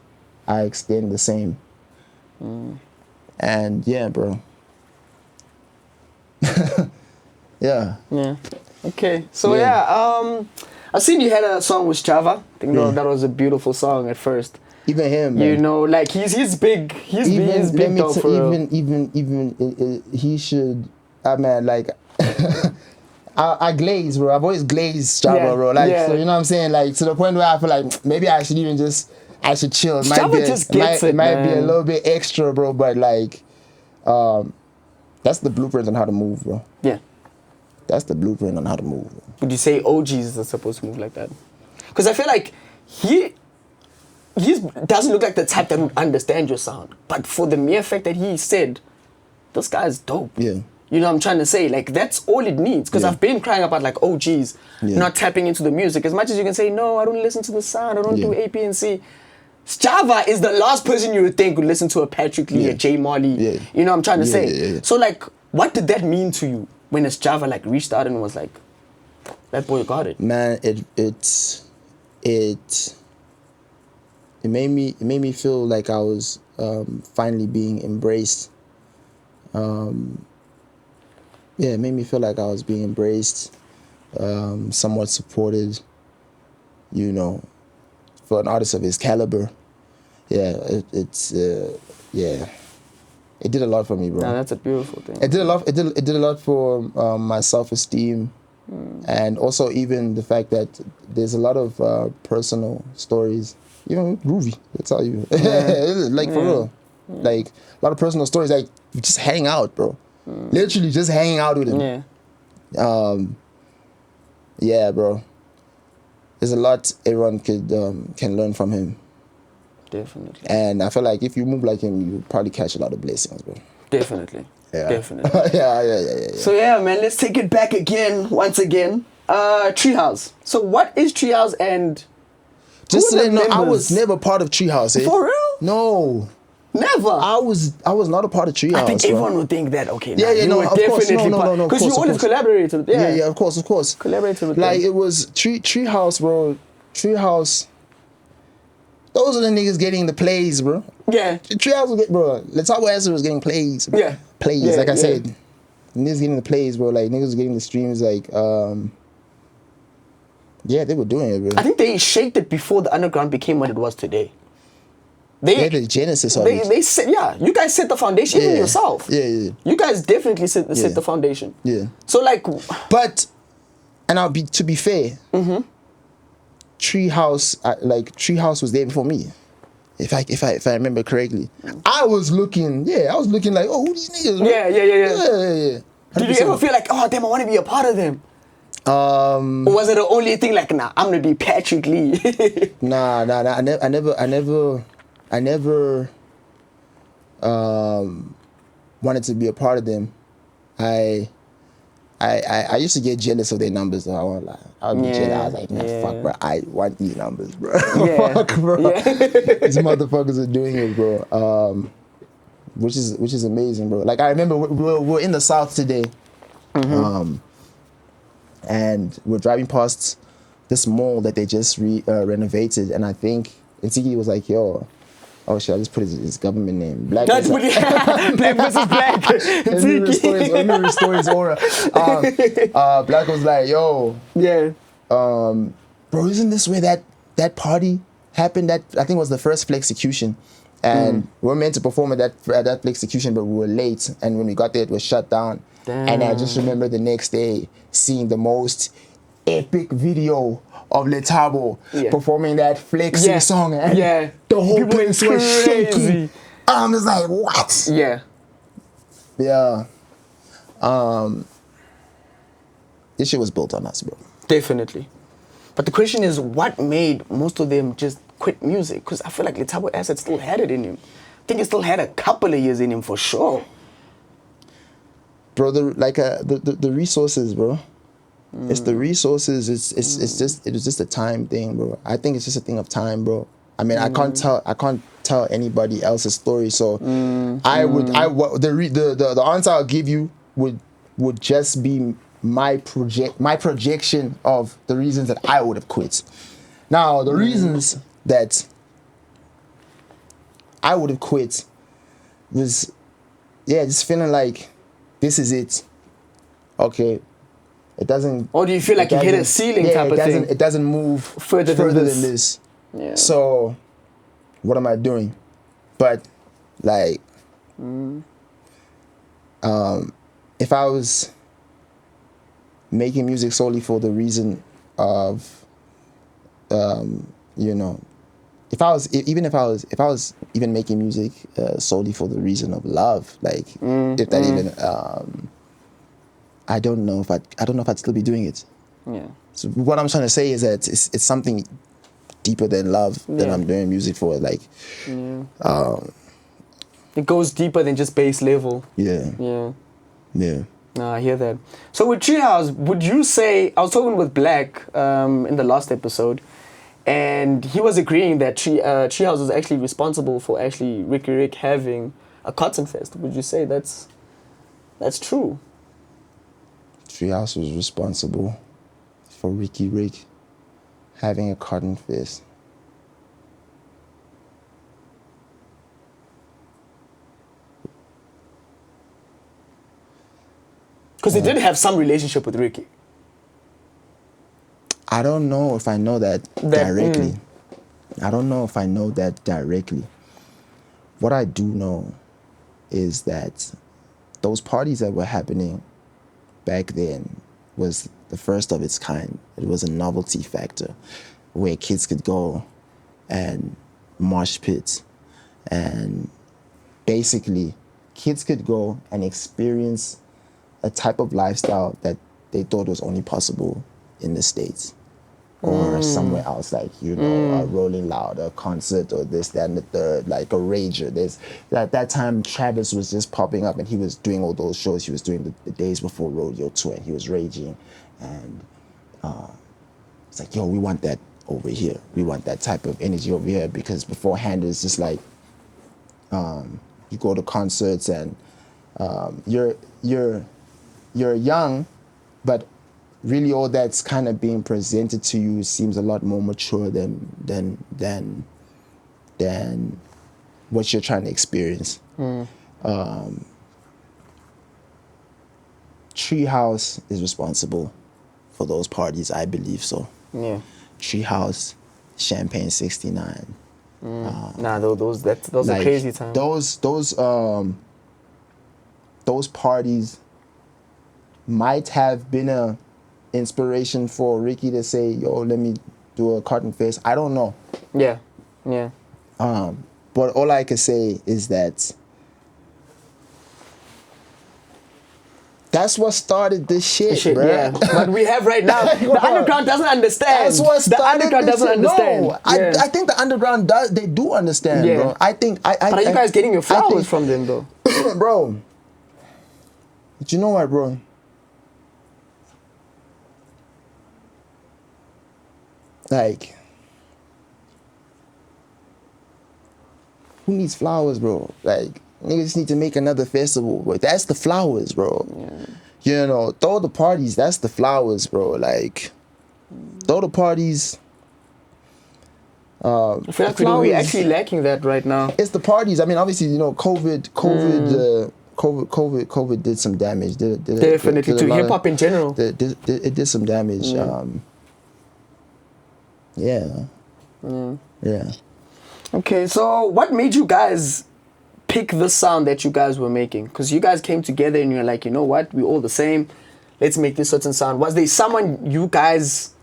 Speaker 1: I extend the same. And yeah, bro. Yeah.
Speaker 2: Okay. So I've seen you had a song with Sjava. I think that was a beautiful song at first.
Speaker 1: Even him, man.
Speaker 2: Like he's big. He's big dog for real.
Speaker 1: Even he should. Man, like I glaze, bro. I've always glazed Sjava, bro. Like, so you know what I'm saying? Like to the point where I feel like maybe I should chill. It might be a little bit extra, bro. But like, that's the blueprint on how to move, bro.
Speaker 2: Yeah.
Speaker 1: That's the blueprint on how to move. Bro.
Speaker 2: Would you say OGs are supposed to move like that? Because I feel like he doesn't look like the type that would understand your sound. But for the mere fact that he said, this guy's dope.
Speaker 1: Yeah.
Speaker 2: You know what I'm trying to say? Like, that's all it needs. Because I've been crying about, like, OGs not tapping into the music. As much as you can say, no, I don't listen to the sound. I don't do A, B, and C. Sjava is the last person you would think would listen to a Patrickxlee, a J Marley. Yeah. You know what I'm trying to say? Yeah. So, like, what did that mean to you when a Sjava, like, reached out and was like, that boy got it?
Speaker 1: Man, it made me feel like I was finally being embraced. It made me feel like I was being embraced, somewhat supported, for an artist of his caliber. Yeah, it did a lot for me, bro.
Speaker 2: Nah, that's a beautiful thing.
Speaker 1: It did a lot. It did a lot for my self-esteem, and also even the fact that there's a lot of personal stories. Groovy. That's how you for real. Like a lot of personal stories. Like just hang out, bro. Literally just hanging out with him. Yeah, bro. There's a lot everyone can learn from him.
Speaker 2: Definitely.
Speaker 1: And I feel like if you move like him, you probably catch a lot of blessings, bro.
Speaker 2: Definitely.
Speaker 1: Yeah.
Speaker 2: Definitely.
Speaker 1: Yeah.
Speaker 2: So yeah, man, let's take it back once again. Treehouse. So what is Treehouse, and
Speaker 1: just to let you know, I was never part of Treehouse.
Speaker 2: For real?
Speaker 1: No.
Speaker 2: Never.
Speaker 1: I was not a part of Treehouse.
Speaker 2: I think everyone would think that. Okay.
Speaker 1: Yeah,
Speaker 2: you were
Speaker 1: of course.
Speaker 2: definitely
Speaker 1: No.
Speaker 2: Because you always collaborated.
Speaker 1: Yeah, of course.
Speaker 2: Collaborated with
Speaker 1: like
Speaker 2: them.
Speaker 1: It was Treehouse, bro. Treehouse. Those are the niggas getting the plays, bro.
Speaker 2: Yeah.
Speaker 1: Treehouse was bro. Let's talk about Answer was getting plays. Bro.
Speaker 2: Yeah.
Speaker 1: Plays,
Speaker 2: yeah,
Speaker 1: like I said. Niggas getting the plays, bro. Like niggas was getting the streams, like yeah, they were doing it, bro.
Speaker 2: I think they shaped it before the underground became what it was today.
Speaker 1: They're the genesis of it.
Speaker 2: They said, you guys set the foundation even yourself.
Speaker 1: Yeah.
Speaker 2: You guys definitely set the foundation.
Speaker 1: Yeah.
Speaker 2: So like,
Speaker 1: but, and to be fair, Treehouse was there before me. If I remember correctly, I was looking like, oh, who these niggas? Bro?
Speaker 2: Yeah. Did you ever feel like, oh damn, I want to be a part of them? Or was it the only thing like, nah, I'm gonna be Patrickxlee?
Speaker 1: Nah. I never wanted to be a part of them. I used to get jealous of their numbers, though. I won't lie. I would be jealous. I was like, man, fuck, bro. I want these numbers, bro. Fuck, bro. Yeah. These motherfuckers are doing it, bro. Which is amazing, bro. Like I remember we're in the South today, and we're driving past this mall that they just renovated, and I think Nikki was like, yo. Oh shit! I just put his government name. Black versus
Speaker 2: Black.
Speaker 1: Let me restore his aura. Black was like, "Yo, bro, isn't this where that party happened? That I think was the first Flexecution, And we were meant to perform at that execution, but we were late. And when we got there, it was shut down.
Speaker 2: Damn.
Speaker 1: And I just remember the next day seeing the most epic video of Letabo performing that flexing song. And the whole
Speaker 2: People
Speaker 1: place
Speaker 2: went
Speaker 1: was shaking.
Speaker 2: crazy.
Speaker 1: I'm just like, what?
Speaker 2: Yeah.
Speaker 1: Yeah. This shit was built on us, bro.
Speaker 2: Definitely. But the question is, what made most of them just quit music? Because I feel like Letabo Asset still had it in him. I think he still had a couple of years in him for sure.
Speaker 1: Bro, the resources, bro. It's the resources. It was just a time thing, bro. I think it's just a thing of time, bro. I mean, I can't tell anybody else's story. So the answer I'll give you would just be my projection of the reasons that I would have quit. Now, the reasons that I would have quit was, just feeling like this is it. Okay. It doesn't.
Speaker 2: Or do you feel like you hit a ceiling type of thing?
Speaker 1: It doesn't move further than this.
Speaker 2: Yeah.
Speaker 1: So, what am I doing? But, like, if I was making music solely for the reason of, if I was even making music solely for the reason of love, like if that even, I don't know if I'd still be doing it.
Speaker 2: Yeah.
Speaker 1: So what I'm trying to say is that it's something deeper than love that I'm doing music for. Like,
Speaker 2: it goes deeper than just base level.
Speaker 1: Yeah.
Speaker 2: No, I hear that. So with Treehouse, would you say, I was talking with Black in the last episode, and he was agreeing that Treehouse was actually responsible for actually Ricky Rick having a Cottontest. Would you say that's true?
Speaker 1: Treehouse was responsible for Ricky Rick having a Cottontest.
Speaker 2: Because they did have some relationship with Ricky.
Speaker 1: I don't know if I know that directly. I don't know if I know that directly. What I do know is that those parties that were happening back then was the first of its kind. It was a novelty factor where kids could go and mosh pits, and basically kids could go and experience a type of lifestyle that they thought was only possible in the States or somewhere else, like, a Rolling Loud, a concert, or this, that, and the third, like a Rager. At that time, Travis was just popping up, and he was doing all those shows. He was doing the Days Before Rodeo tour, and he was raging. And it's like, yo, we want that over here. We want that type of energy over here, because beforehand, it's just like, you go to concerts and you're young, but really all that's kind of being presented to you seems a lot more mature than what you're trying to experience. Treehouse is responsible for those parties, I believe so.
Speaker 2: Yeah.
Speaker 1: Treehouse, Champagne 69.
Speaker 2: Those are crazy times.
Speaker 1: Those parties might have been a inspiration for Ricky to say, yo, let me do a Cottontest. I don't know.
Speaker 2: Yeah.
Speaker 1: But all I can say is that that's what started this shit, bro.
Speaker 2: Yeah. What we have right now, the underground doesn't understand.
Speaker 1: That's what started
Speaker 2: the underground doesn't understand.
Speaker 1: No, I think the underground does. They do understand, bro. I think.
Speaker 2: But are you guys getting your flowers from them, though?
Speaker 1: Bro. But you know what, bro? Like, who needs flowers, bro? Like, niggas need to make another festival, bro. That's the flowers, bro. Yeah. Throw the parties, that's the flowers, bro. Like, throw the parties.
Speaker 2: I feel like we're actually lacking that right now.
Speaker 1: It's the parties. I mean, obviously, COVID did some damage.
Speaker 2: Definitely, to hip hop in general.
Speaker 1: It did some damage. Yeah.
Speaker 2: Okay, so what made you guys pick the sound that you guys were making? Because you guys came together and you're like, you know what, we're all the same. Let's make this certain sound. Was there someone you guys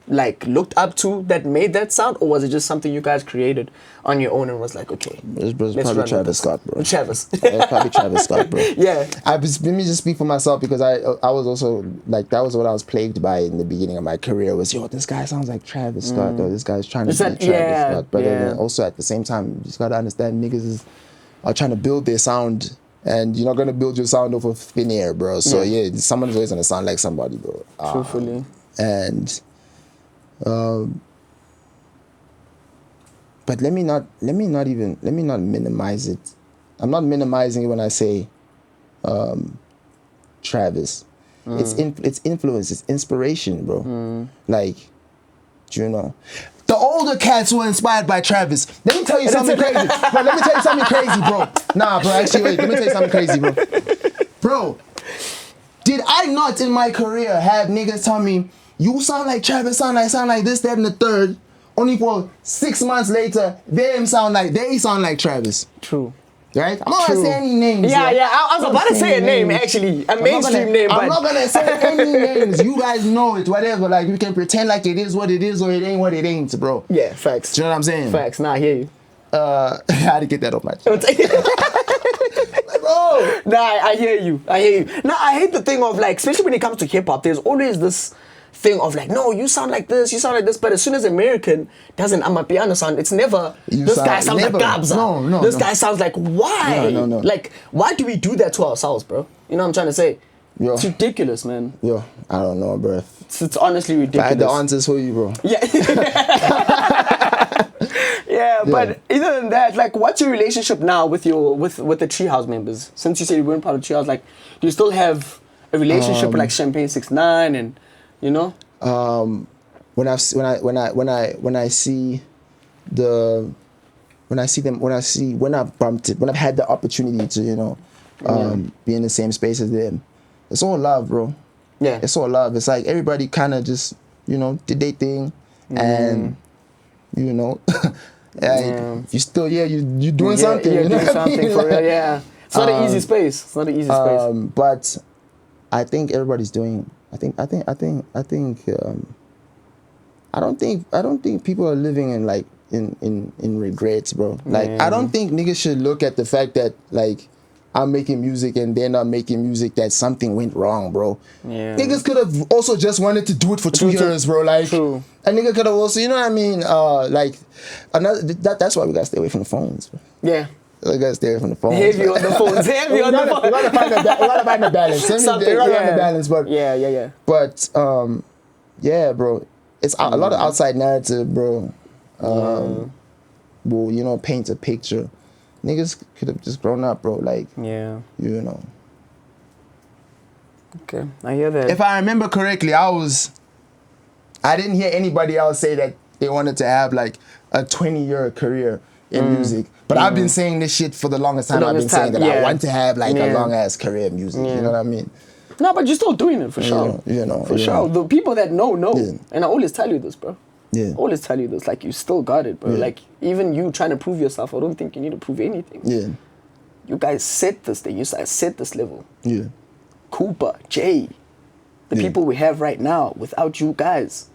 Speaker 2: like looked up to that made that sound, or was it just something you guys created on your own and was like, okay,
Speaker 1: It was probably Travis Scott, bro.
Speaker 2: Travis.
Speaker 1: Yeah, probably Travis Scott, bro.
Speaker 2: Yeah.
Speaker 1: Let me just speak for myself, because I was also like, that was what I was plagued by in the beginning of my career, was, yo, this guy sounds like Travis Scott, or this guy's trying to be Travis Scott. But then also at the same time, you just gotta understand, niggas are trying to build their sound, and you're not gonna build your sound off of thin air, bro. So yeah, someone's always gonna sound like somebody, bro.
Speaker 2: Truthfully.
Speaker 1: And but let me not minimize it. I'm not minimizing it when I say Travis. It's influence, it's inspiration, bro. Like, you know, the older cats were inspired by Travis. Let me tell you something crazy. Bro, let me tell you something crazy, bro. Nah, bro, actually, wait. Let me tell you something crazy, bro. Bro, did I not in my career have niggas tell me, you sound like Travis, sound like this, that, and the third, only for 6 months later, they sound like Travis.
Speaker 2: True.
Speaker 1: Right? I'm not gonna say any names.
Speaker 2: Yeah, I was about to say a name, actually. A mainstream name, but
Speaker 1: I'm not gonna say any names. You guys know it, whatever. Like, we can pretend like it is what it is, or it ain't what it ain't, bro.
Speaker 2: Yeah, facts.
Speaker 1: Do you know what I'm saying?
Speaker 2: Facts. Nah, I hear you.
Speaker 1: I had to get that off my chest. Bro.
Speaker 2: Nah, I hear you. Nah, I hate the thing of like, especially when it comes to hip hop, there's always this thing of like, no, you sound like this, but as soon as American doesn't Amapiano sound, it's never, this guy sounds like Gabza. No. This guy sounds like, why?
Speaker 1: No.
Speaker 2: Like, why do we do that to ourselves, bro? You know what I'm trying to say?
Speaker 1: Yo.
Speaker 2: It's ridiculous, man.
Speaker 1: Yo, I don't know, bro.
Speaker 2: It's honestly ridiculous.
Speaker 1: I had the answers for you, bro.
Speaker 2: Yeah. Yeah, but other than that, like, what's your relationship now with the Treehouse members? Since you said you weren't part of Treehouse, like, do you still have a relationship with like Champagne 6ix9ine and, you know?
Speaker 1: When I've had the opportunity to, you know, be in the same space as them, it's all love, bro.
Speaker 2: Yeah,
Speaker 1: it's all love. It's like everybody kind of just, you know, did their thing, and you know, if you still you're doing something.
Speaker 2: You're
Speaker 1: you know
Speaker 2: doing something
Speaker 1: I mean?
Speaker 2: for real. Yeah, it's not an easy space.
Speaker 1: But I think everybody's doing. I don't think people are living in like in regrets, bro. Like, I don't think niggas should look at the fact that like I'm making music and they're not making music, that something went wrong, bro.
Speaker 2: Yeah.
Speaker 1: Niggas could have also just wanted to do it for 2 years, bro. Like,
Speaker 2: true.
Speaker 1: A nigga could have also, you know what I mean? Like, that's why we gotta stay away from the phones, bro.
Speaker 2: Yeah.
Speaker 1: We gotta stay away from the phones.
Speaker 2: Heavy on the phones. Heavy on the phones.
Speaker 1: We gotta find a balance.
Speaker 2: Something.
Speaker 1: We gotta find a balance, but
Speaker 2: yeah.
Speaker 1: But yeah, bro. It's a lot of outside narrative, bro. Will, you know, paint a picture. Niggas could have just grown up, bro. Like, you know.
Speaker 2: Okay, I hear that.
Speaker 1: If I remember correctly, I didn't hear anybody else say that they wanted to have like a 20-year career in music. But I've been saying this shit for the longest time. I've been saying that I want to have like a long ass career in music. You know what I mean?
Speaker 2: No, but you're still doing it for sure.
Speaker 1: You know,
Speaker 2: for sure. The people that know. And I always tell you this, bro.
Speaker 1: Yeah.
Speaker 2: I always tell you this. Like, you still got it, bro. Like, even you trying to prove yourself, I don't think you need to prove anything.
Speaker 1: Yeah.
Speaker 2: You guys set this thing. You guys set this level.
Speaker 1: Yeah.
Speaker 2: Cooper, Jay, the people we have right now, without you guys,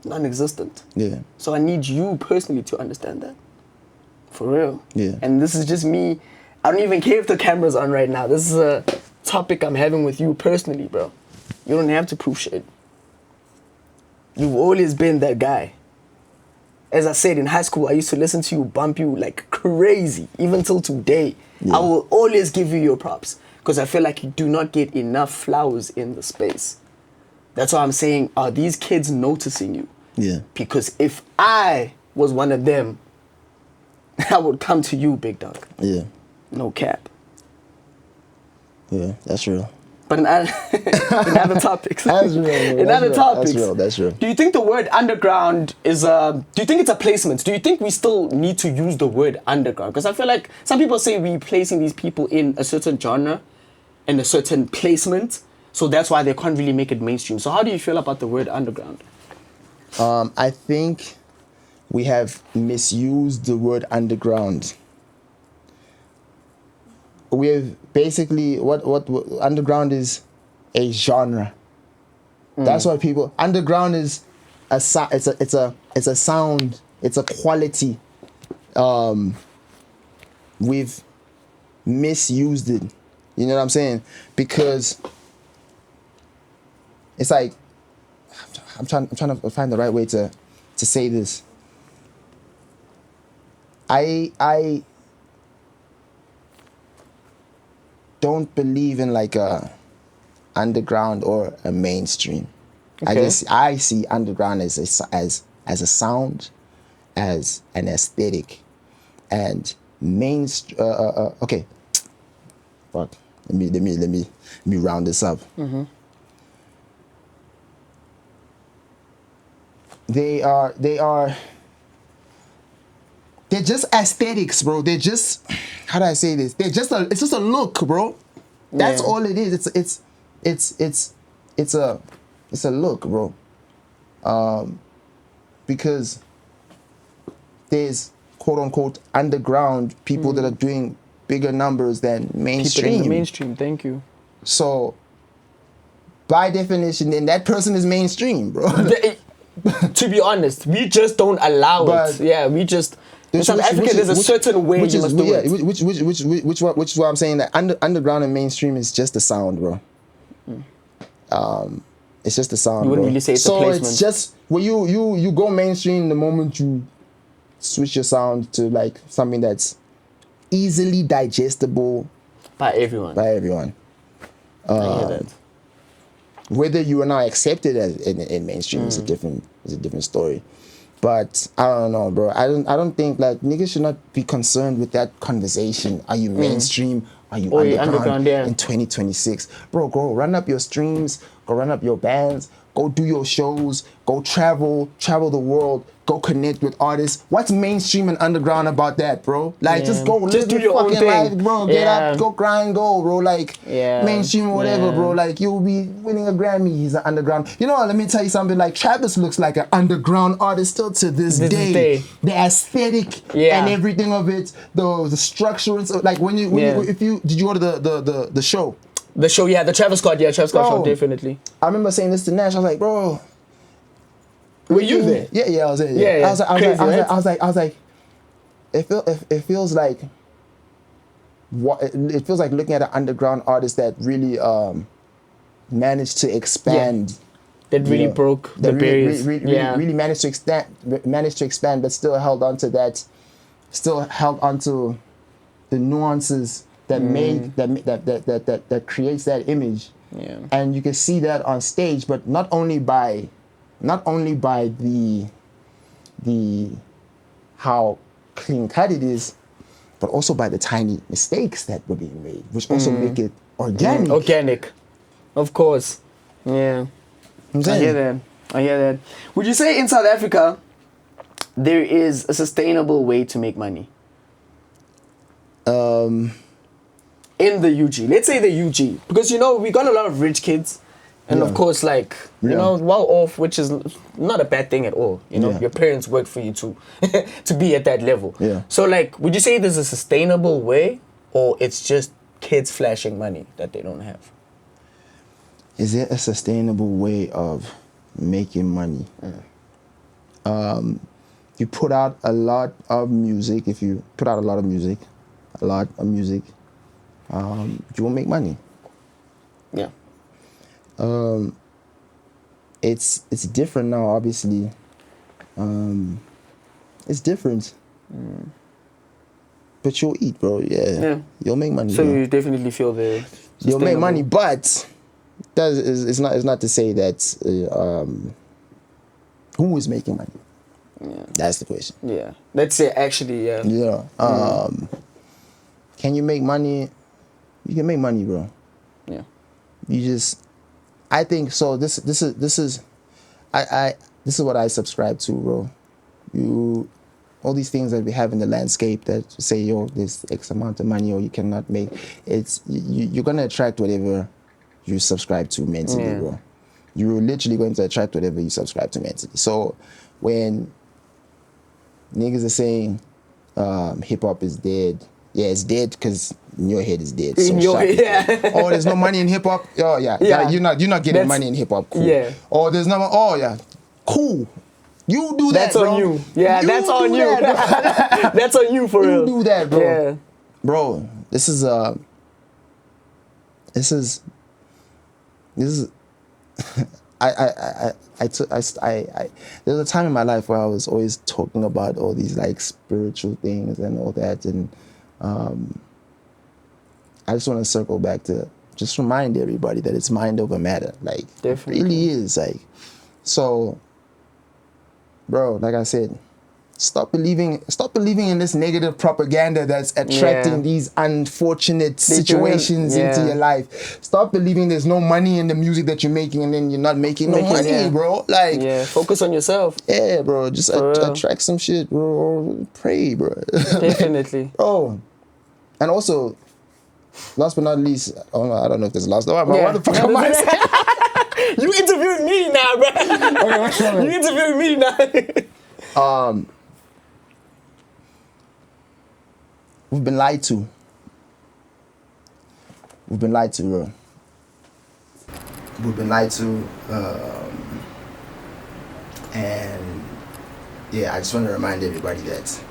Speaker 2: non-existent.
Speaker 1: Yeah.
Speaker 2: So I need you personally to understand that. For real.
Speaker 1: Yeah.
Speaker 2: And this is just me. I don't even care if the camera's on right now. This is a topic I'm having with you personally, bro. You don't have to prove shit. You've always been that guy. As I said, in high school, I used to listen to you, bump you like crazy, even till today. I will always give you your props because I feel like you do not get enough flowers in the space. That's why I'm saying, are these kids noticing you?
Speaker 1: Yeah.
Speaker 2: Because if I was one of them, I would come to you, big dog.
Speaker 1: Yeah.
Speaker 2: No cap.
Speaker 1: Yeah, that's real.
Speaker 2: But in other topics.
Speaker 1: That's real. Man.
Speaker 2: In other topics.
Speaker 1: That's real.
Speaker 2: Do you think the word underground is do you think it's a placement? Do you think we still need to use the word underground? Because I feel like some people say we're placing these people in a certain genre and a certain placement, so that's why they can't really make it mainstream. So how do you feel about the word underground?
Speaker 1: I think we have misused the word underground. We have basically what underground is a genre. That's what people underground is a it's a sound, it's a quality. We've misused it. You know what I'm saying? Because it's like I'm trying to find the right way to say this. I don't believe in like a underground or a mainstream.
Speaker 2: Okay.
Speaker 1: I see underground as a sound, as an aesthetic, and mainstream. Okay, fuck. Let me round this up. They're just aesthetics, bro. They're just, how do I say this? It's just a look, bro. That's all it is. It's a look, bro. Because there's quote unquote underground people that are doing bigger numbers than mainstream.
Speaker 2: Keep it in the mainstream. Thank you.
Speaker 1: So by definition, then that person is mainstream, bro.
Speaker 2: To be honest, we just don't allow it. Yeah, we just. In South Africa, there's a certain way you must do it.
Speaker 1: Which is why I'm saying that underground and mainstream is just a sound, bro. It's just a sound.
Speaker 2: You wouldn't
Speaker 1: bro.
Speaker 2: really say it's
Speaker 1: so
Speaker 2: a placement.
Speaker 1: It's just when you go mainstream the moment you switch your sound to like something that's easily digestible
Speaker 2: by everyone.
Speaker 1: I hear that. Whether you are now accepted as in mainstream is a different story. But I don't know, bro. I don't think like niggas should not be concerned with that conversation. Are you mainstream? Are you underground in 2026? Bro, go run up your streams, go run up your bands, go do your shows, go travel the world, go connect with artists. What's mainstream and underground about that, bro? Like just go live
Speaker 2: do
Speaker 1: your
Speaker 2: your own
Speaker 1: fucking
Speaker 2: thing.
Speaker 1: life, bro. Get up, go grind, go, bro. Like mainstream or whatever, bro. Like you'll be winning a Grammy. He's an underground. You know what? Let me tell you something. Like Travis looks like an underground artist still to this day. The aesthetic and everything of it, the structure and so, like when you did you go to the show?
Speaker 2: The show, the Travis Scott, Travis Scott show, definitely.
Speaker 1: I remember saying this to Nash. I was like, bro.
Speaker 2: Were you there?
Speaker 1: Yeah, I was there. Yeah. I was like, it feels like it feels like looking at an underground artist that really managed to expand.
Speaker 2: That really broke the barriers.
Speaker 1: Really managed to expand, but still held onto the nuances that made that creates that image.
Speaker 2: Yeah.
Speaker 1: And you can see that on stage, but not only by the how clean cut it is, but also by the tiny mistakes that were being made, which also make it organic.
Speaker 2: Organic, of course. Yeah, I hear that. Would you say in South Africa there is a sustainable way to make money? In the UG, let's say the UG, because we got a lot of rich kids. And of course, like, well off, which is not a bad thing at all. Your parents work for you to be at that level.
Speaker 1: Yeah.
Speaker 2: So, like, would you say there's a sustainable way, or it's just kids flashing money that they don't have?
Speaker 1: Is there a sustainable way of making money? You put out a lot of music. If you put out a lot of music, you will make money.
Speaker 2: Yeah.
Speaker 1: It's different now, obviously. It's different. But you'll eat, bro. Yeah. You'll make money.
Speaker 2: So
Speaker 1: bro.
Speaker 2: you definitely feel
Speaker 1: you'll make money, but it's not to say that who is making money.
Speaker 2: Yeah.
Speaker 1: That's the question.
Speaker 2: Yeah. Let's say actually, yeah.
Speaker 1: Yeah. Can you make money? You can make money, bro.
Speaker 2: Yeah.
Speaker 1: You just, I think so. This is what I subscribe to, bro. All these things that we have in the landscape that say, yo, this X amount of money or you cannot make. It's you're gonna attract whatever you subscribe to mentally, bro. You're literally going to attract whatever you subscribe to mentally. So when niggas are saying hip hop is dead. Yeah, it's dead because in your head it's dead.
Speaker 2: In your head, yeah.
Speaker 1: Oh, there's no money in hip hop. Oh yeah,
Speaker 2: Yeah.
Speaker 1: You're not getting
Speaker 2: That's-
Speaker 1: money in hip hop. Cool.
Speaker 2: Yeah.
Speaker 1: Oh, there's no. Oh yeah, cool. You do that,
Speaker 2: That's
Speaker 1: bro.
Speaker 2: on you. Yeah, that's on
Speaker 1: do
Speaker 2: you.
Speaker 1: That,
Speaker 2: That's on you for real.
Speaker 1: you do that, bro.
Speaker 2: Yeah.
Speaker 1: Bro, this is there's a time in my life where I was always talking about all these like spiritual things and all that, and I just want to circle back to just remind everybody that it's mind over matter. Like,
Speaker 2: Definitely.
Speaker 1: it really is. Like, so, bro, like I said, stop believing in this negative propaganda that's attracting these unfortunate situations into your life. Stop believing there's no money in the music that you're making and then you're not making no money, bro. Like,
Speaker 2: focus on yourself.
Speaker 1: Yeah, bro. Just attract some shit, bro. Or pray, bro.
Speaker 2: Definitely.
Speaker 1: Bro. And also, last but not least, I don't know if there's a last. What the fuck am I saying?
Speaker 2: You interviewing me now, bro.
Speaker 1: Okay,
Speaker 2: you interviewing me now.
Speaker 1: We've been lied to. We've been lied to, bro. We've been lied to. And yeah, I just want to remind everybody that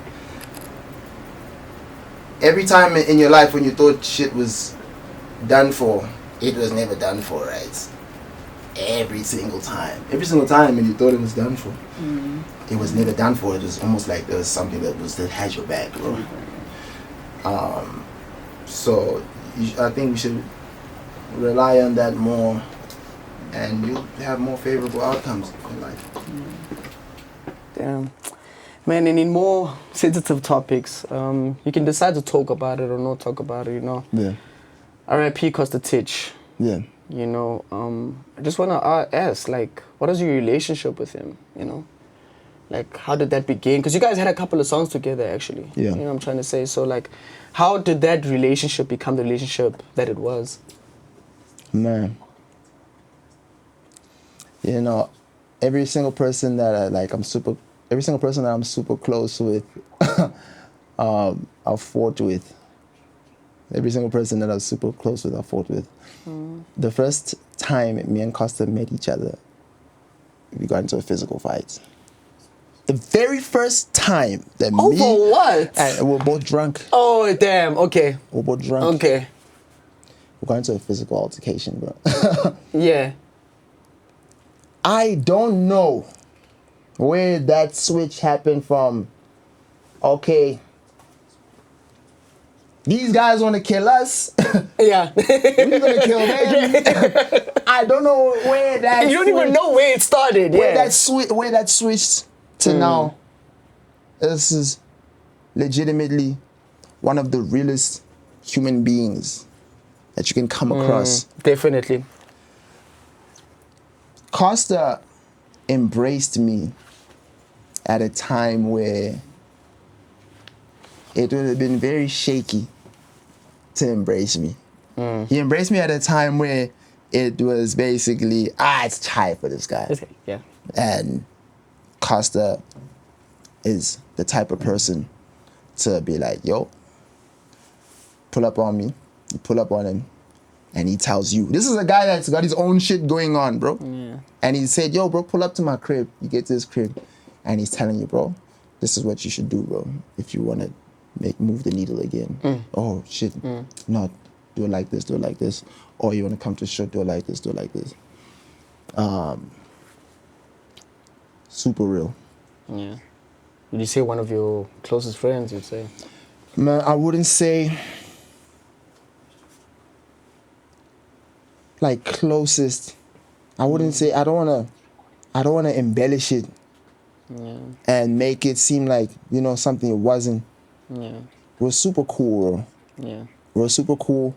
Speaker 1: every time in your life when you thought shit was done for, it was never done for, right? Every single time when you thought it was done for, it was never done for. It was almost like there was something that had your back, bro. So I think we should rely on that more, and you'll have more favorable outcomes in life.
Speaker 2: Damn. Man, and in more sensitive topics, you can decide to talk about it or not talk about it, you know.
Speaker 1: Yeah.
Speaker 2: R.I.P. Costa.
Speaker 1: Yeah.
Speaker 2: You know, I just want to ask, like, what is your relationship with him, you know? Like, how did that begin? Because you guys had a couple of songs together, actually.
Speaker 1: Yeah.
Speaker 2: You know what I'm trying to say? So, like, how did that relationship become the relationship that it was?
Speaker 1: Man. You know, every single person that I'm super close with, I've fought with. Every single person that I was super close with, I fought with. The first time me and Costa met each other, we got into a physical fight. The very first time that
Speaker 2: Over what?
Speaker 1: And we're both drunk.
Speaker 2: Oh, damn. Okay.
Speaker 1: We're both drunk.
Speaker 2: Okay.
Speaker 1: We got into a physical altercation, bro.
Speaker 2: Yeah.
Speaker 1: I don't know where that switch happened from. Okay, these guys want to kill us.
Speaker 2: Yeah.
Speaker 1: We're gonna kill them. I don't know where that.
Speaker 2: You don't even know where it started.
Speaker 1: Where that switched to now. This is legitimately one of the realest human beings that you can come across.
Speaker 2: Definitely.
Speaker 1: Costa embraced me at a time where it would have been very shaky to embrace me. He embraced me at a time where it was basically, it's time for this guy.
Speaker 2: Okay. Yeah.
Speaker 1: And Costa is the type of person to be like, yo, pull up on me. You pull up on him, and he tells you. This is a guy that's got his own shit going on, bro.
Speaker 2: Yeah.
Speaker 1: And he said, yo, bro, pull up to my crib. You get to his crib, and he's telling you, bro, this is what you should do, bro, if you want to move the needle again. Oh, shit. No, do it like this, do it like this. Or you want to come to the show, do it like this, do it like this. Super real.
Speaker 2: Yeah. Would you say one of your closest friends, you'd say?
Speaker 1: Man, I wouldn't say like closest. I wouldn't say, I don't wanna embellish it and make it seem like, you know, something it wasn't.
Speaker 2: Yeah.
Speaker 1: We're super cool, bro.
Speaker 2: Yeah.
Speaker 1: We're super cool.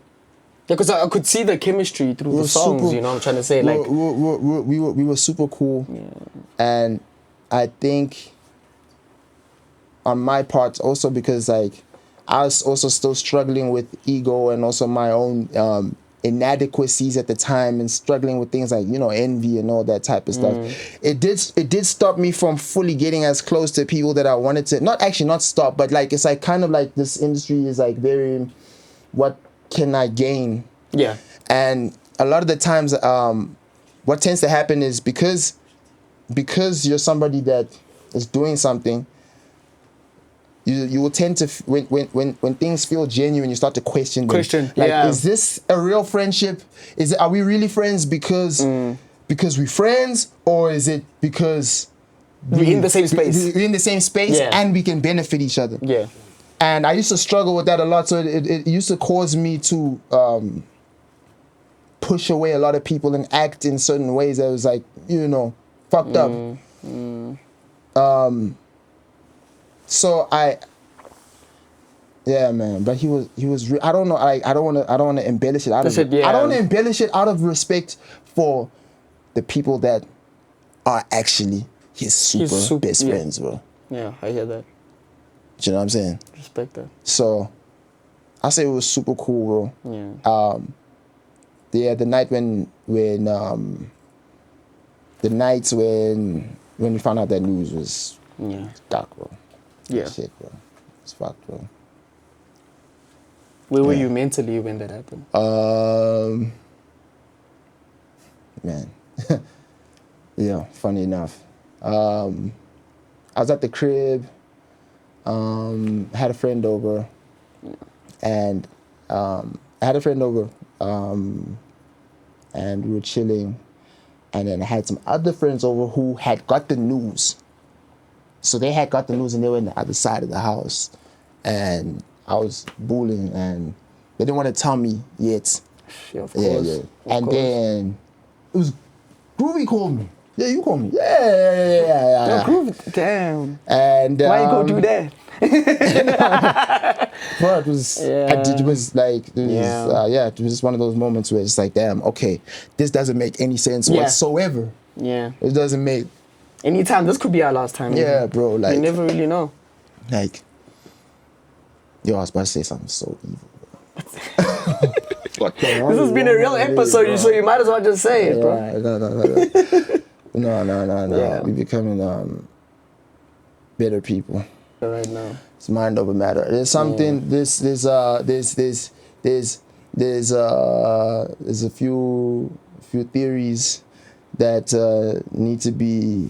Speaker 2: Yeah, because I could see the chemistry through the songs, you know what I'm trying to say? Like,
Speaker 1: we were super cool.
Speaker 2: Yeah.
Speaker 1: And I think on my part also because like I was also still struggling with ego and also my own inadequacies at the time and struggling with things like, you know, envy and all that type of stuff. It did stop me from fully getting as close to people that I wanted to. Not stop, but like it's like kind of like this industry is like very, what can I gain?
Speaker 2: Yeah.
Speaker 1: And a lot of the times, what tends to happen is because you're somebody that is doing something, you will tend to when things feel genuine, you start to question them. Like, is this a real friendship? Are we really friends because we're friends, or is it because
Speaker 2: we're in the same space?
Speaker 1: We're in the same space, and we can benefit each other. Yeah. And I used to struggle with that a lot, so it used to cause me to push away a lot of people and act in certain ways that was like, you know, fucked up. So yeah, man. But he was. I don't know. I don't want to embellish it out of it. I don't want to embellish it out of respect for the people that are actually his super best friends, bro.
Speaker 2: Yeah, I hear that.
Speaker 1: Do you know what I'm saying?
Speaker 2: Respect that.
Speaker 1: So, I say it was super cool, bro. Yeah. The night when we found out that news was dark, bro.
Speaker 2: Yeah.
Speaker 1: Shit, bro. It's fucked, bro.
Speaker 2: Where were you mentally when that happened?
Speaker 1: Man. Yeah, funny enough. I was at the crib, had a friend over, and and we were chilling, and then I had some other friends over who had got the news. So they had got the news and they were on the other side of the house, and I was booling and they didn't want to tell me yet.
Speaker 2: Yeah, of course.
Speaker 1: Yeah. And then it was Groovy called me. Yeah, you called me. Yeah.
Speaker 2: No, Groovy, damn.
Speaker 1: And
Speaker 2: why you go do that?
Speaker 1: Well, it was it was just one of those moments where it's like, damn, okay, this doesn't make any sense whatsoever.
Speaker 2: Yeah.
Speaker 1: It doesn't make.
Speaker 2: Anytime, this could be our last time.
Speaker 1: Yeah, bro. Like,
Speaker 2: you never really know.
Speaker 1: Like, yo, I was about to say something so evil.
Speaker 2: This has been a real episode, so you might as well just say it, bro.
Speaker 1: No. Yeah. We're becoming better people.
Speaker 2: Right now,
Speaker 1: it's mind over matter. There's something. There's a few theories that need to be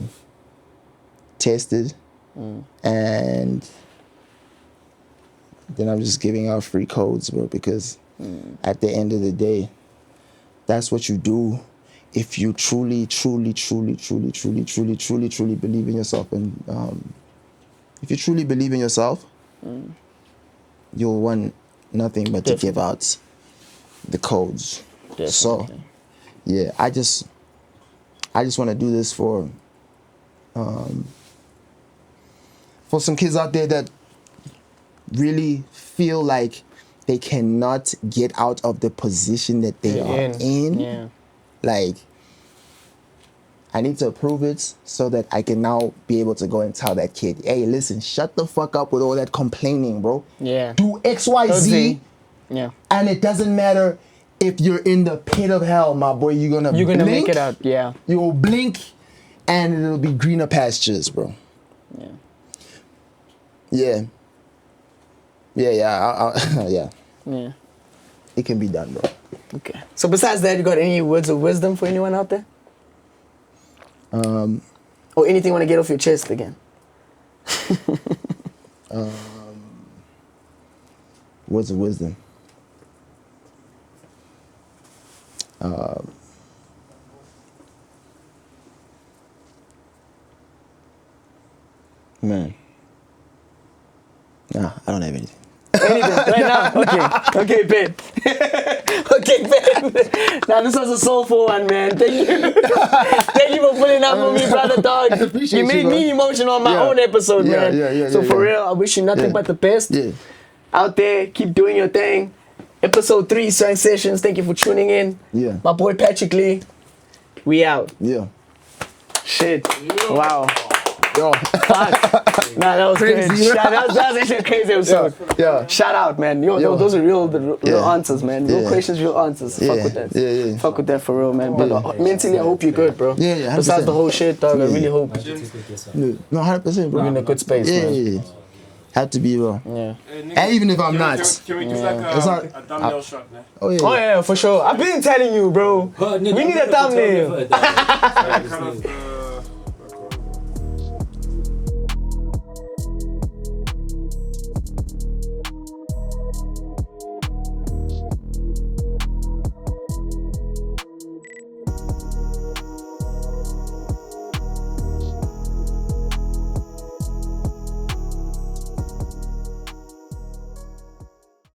Speaker 1: tested, and then I'm just giving out free codes, bro, because at the end of the day, that's what you do if you truly believe in yourself. And if you truly believe in yourself, you'll want nothing but to give out the codes. Definitely. So yeah, I just want to do this for some kids out there that really feel like they cannot get out of the position that they are in. Yeah. Like, I need to prove it so that I can now be able to go and tell that kid, hey, listen, shut the fuck up with all that complaining, bro. Yeah. Do X, Y, Z. Yeah. And it doesn't matter if you're in the pit of hell, my boy. You're gonna
Speaker 2: make it out. Yeah.
Speaker 1: You'll blink, and it'll be greener pastures, bro. Yeah. Yeah. It can be done, bro.
Speaker 2: Okay. So besides that, you got any words of wisdom for anyone out there? Or anything you want to get off your chest again?
Speaker 1: Words of wisdom. Man. Nah, I don't have anything.
Speaker 2: Anything right now? Okay, Ben. Okay, Ben. Now this was a soulful one, man. Thank you. Thank you for putting up with me, brother dog. You made me emotional on my own episode, man. So for real, I wish you nothing but the best. Yeah. Out there, keep doing your thing. Episode 3, Swang Sessions. Thank you for tuning in. Yeah. My boy Patrickxlee. We out.
Speaker 1: Yeah.
Speaker 2: Shit. Wow.
Speaker 1: Yo.
Speaker 2: Nah, that was
Speaker 1: Crazy.
Speaker 2: crazy. That was actually a crazy episode.
Speaker 1: Yeah.
Speaker 2: Shout out, man. Yo, those are real answers, man. Real
Speaker 1: Yeah.
Speaker 2: questions, real answers. Fuck with that.
Speaker 1: Yeah.
Speaker 2: Fuck with that for real, man. But mentally, I hope you're good, bro.
Speaker 1: Yeah, 100%.
Speaker 2: Besides the whole shit, dog, I really hope
Speaker 1: No, 100%, bro.
Speaker 2: you're in a good space, man.
Speaker 1: Yeah. Have to be, bro.
Speaker 2: Yeah.
Speaker 1: And even if I'm not.
Speaker 3: Can we give like
Speaker 1: It's not-
Speaker 3: a thumbnail shot, man?
Speaker 1: Oh, yeah.
Speaker 2: Oh yeah, for sure. I've been telling you, bro. We need a thumbnail.
Speaker 3: Cut off the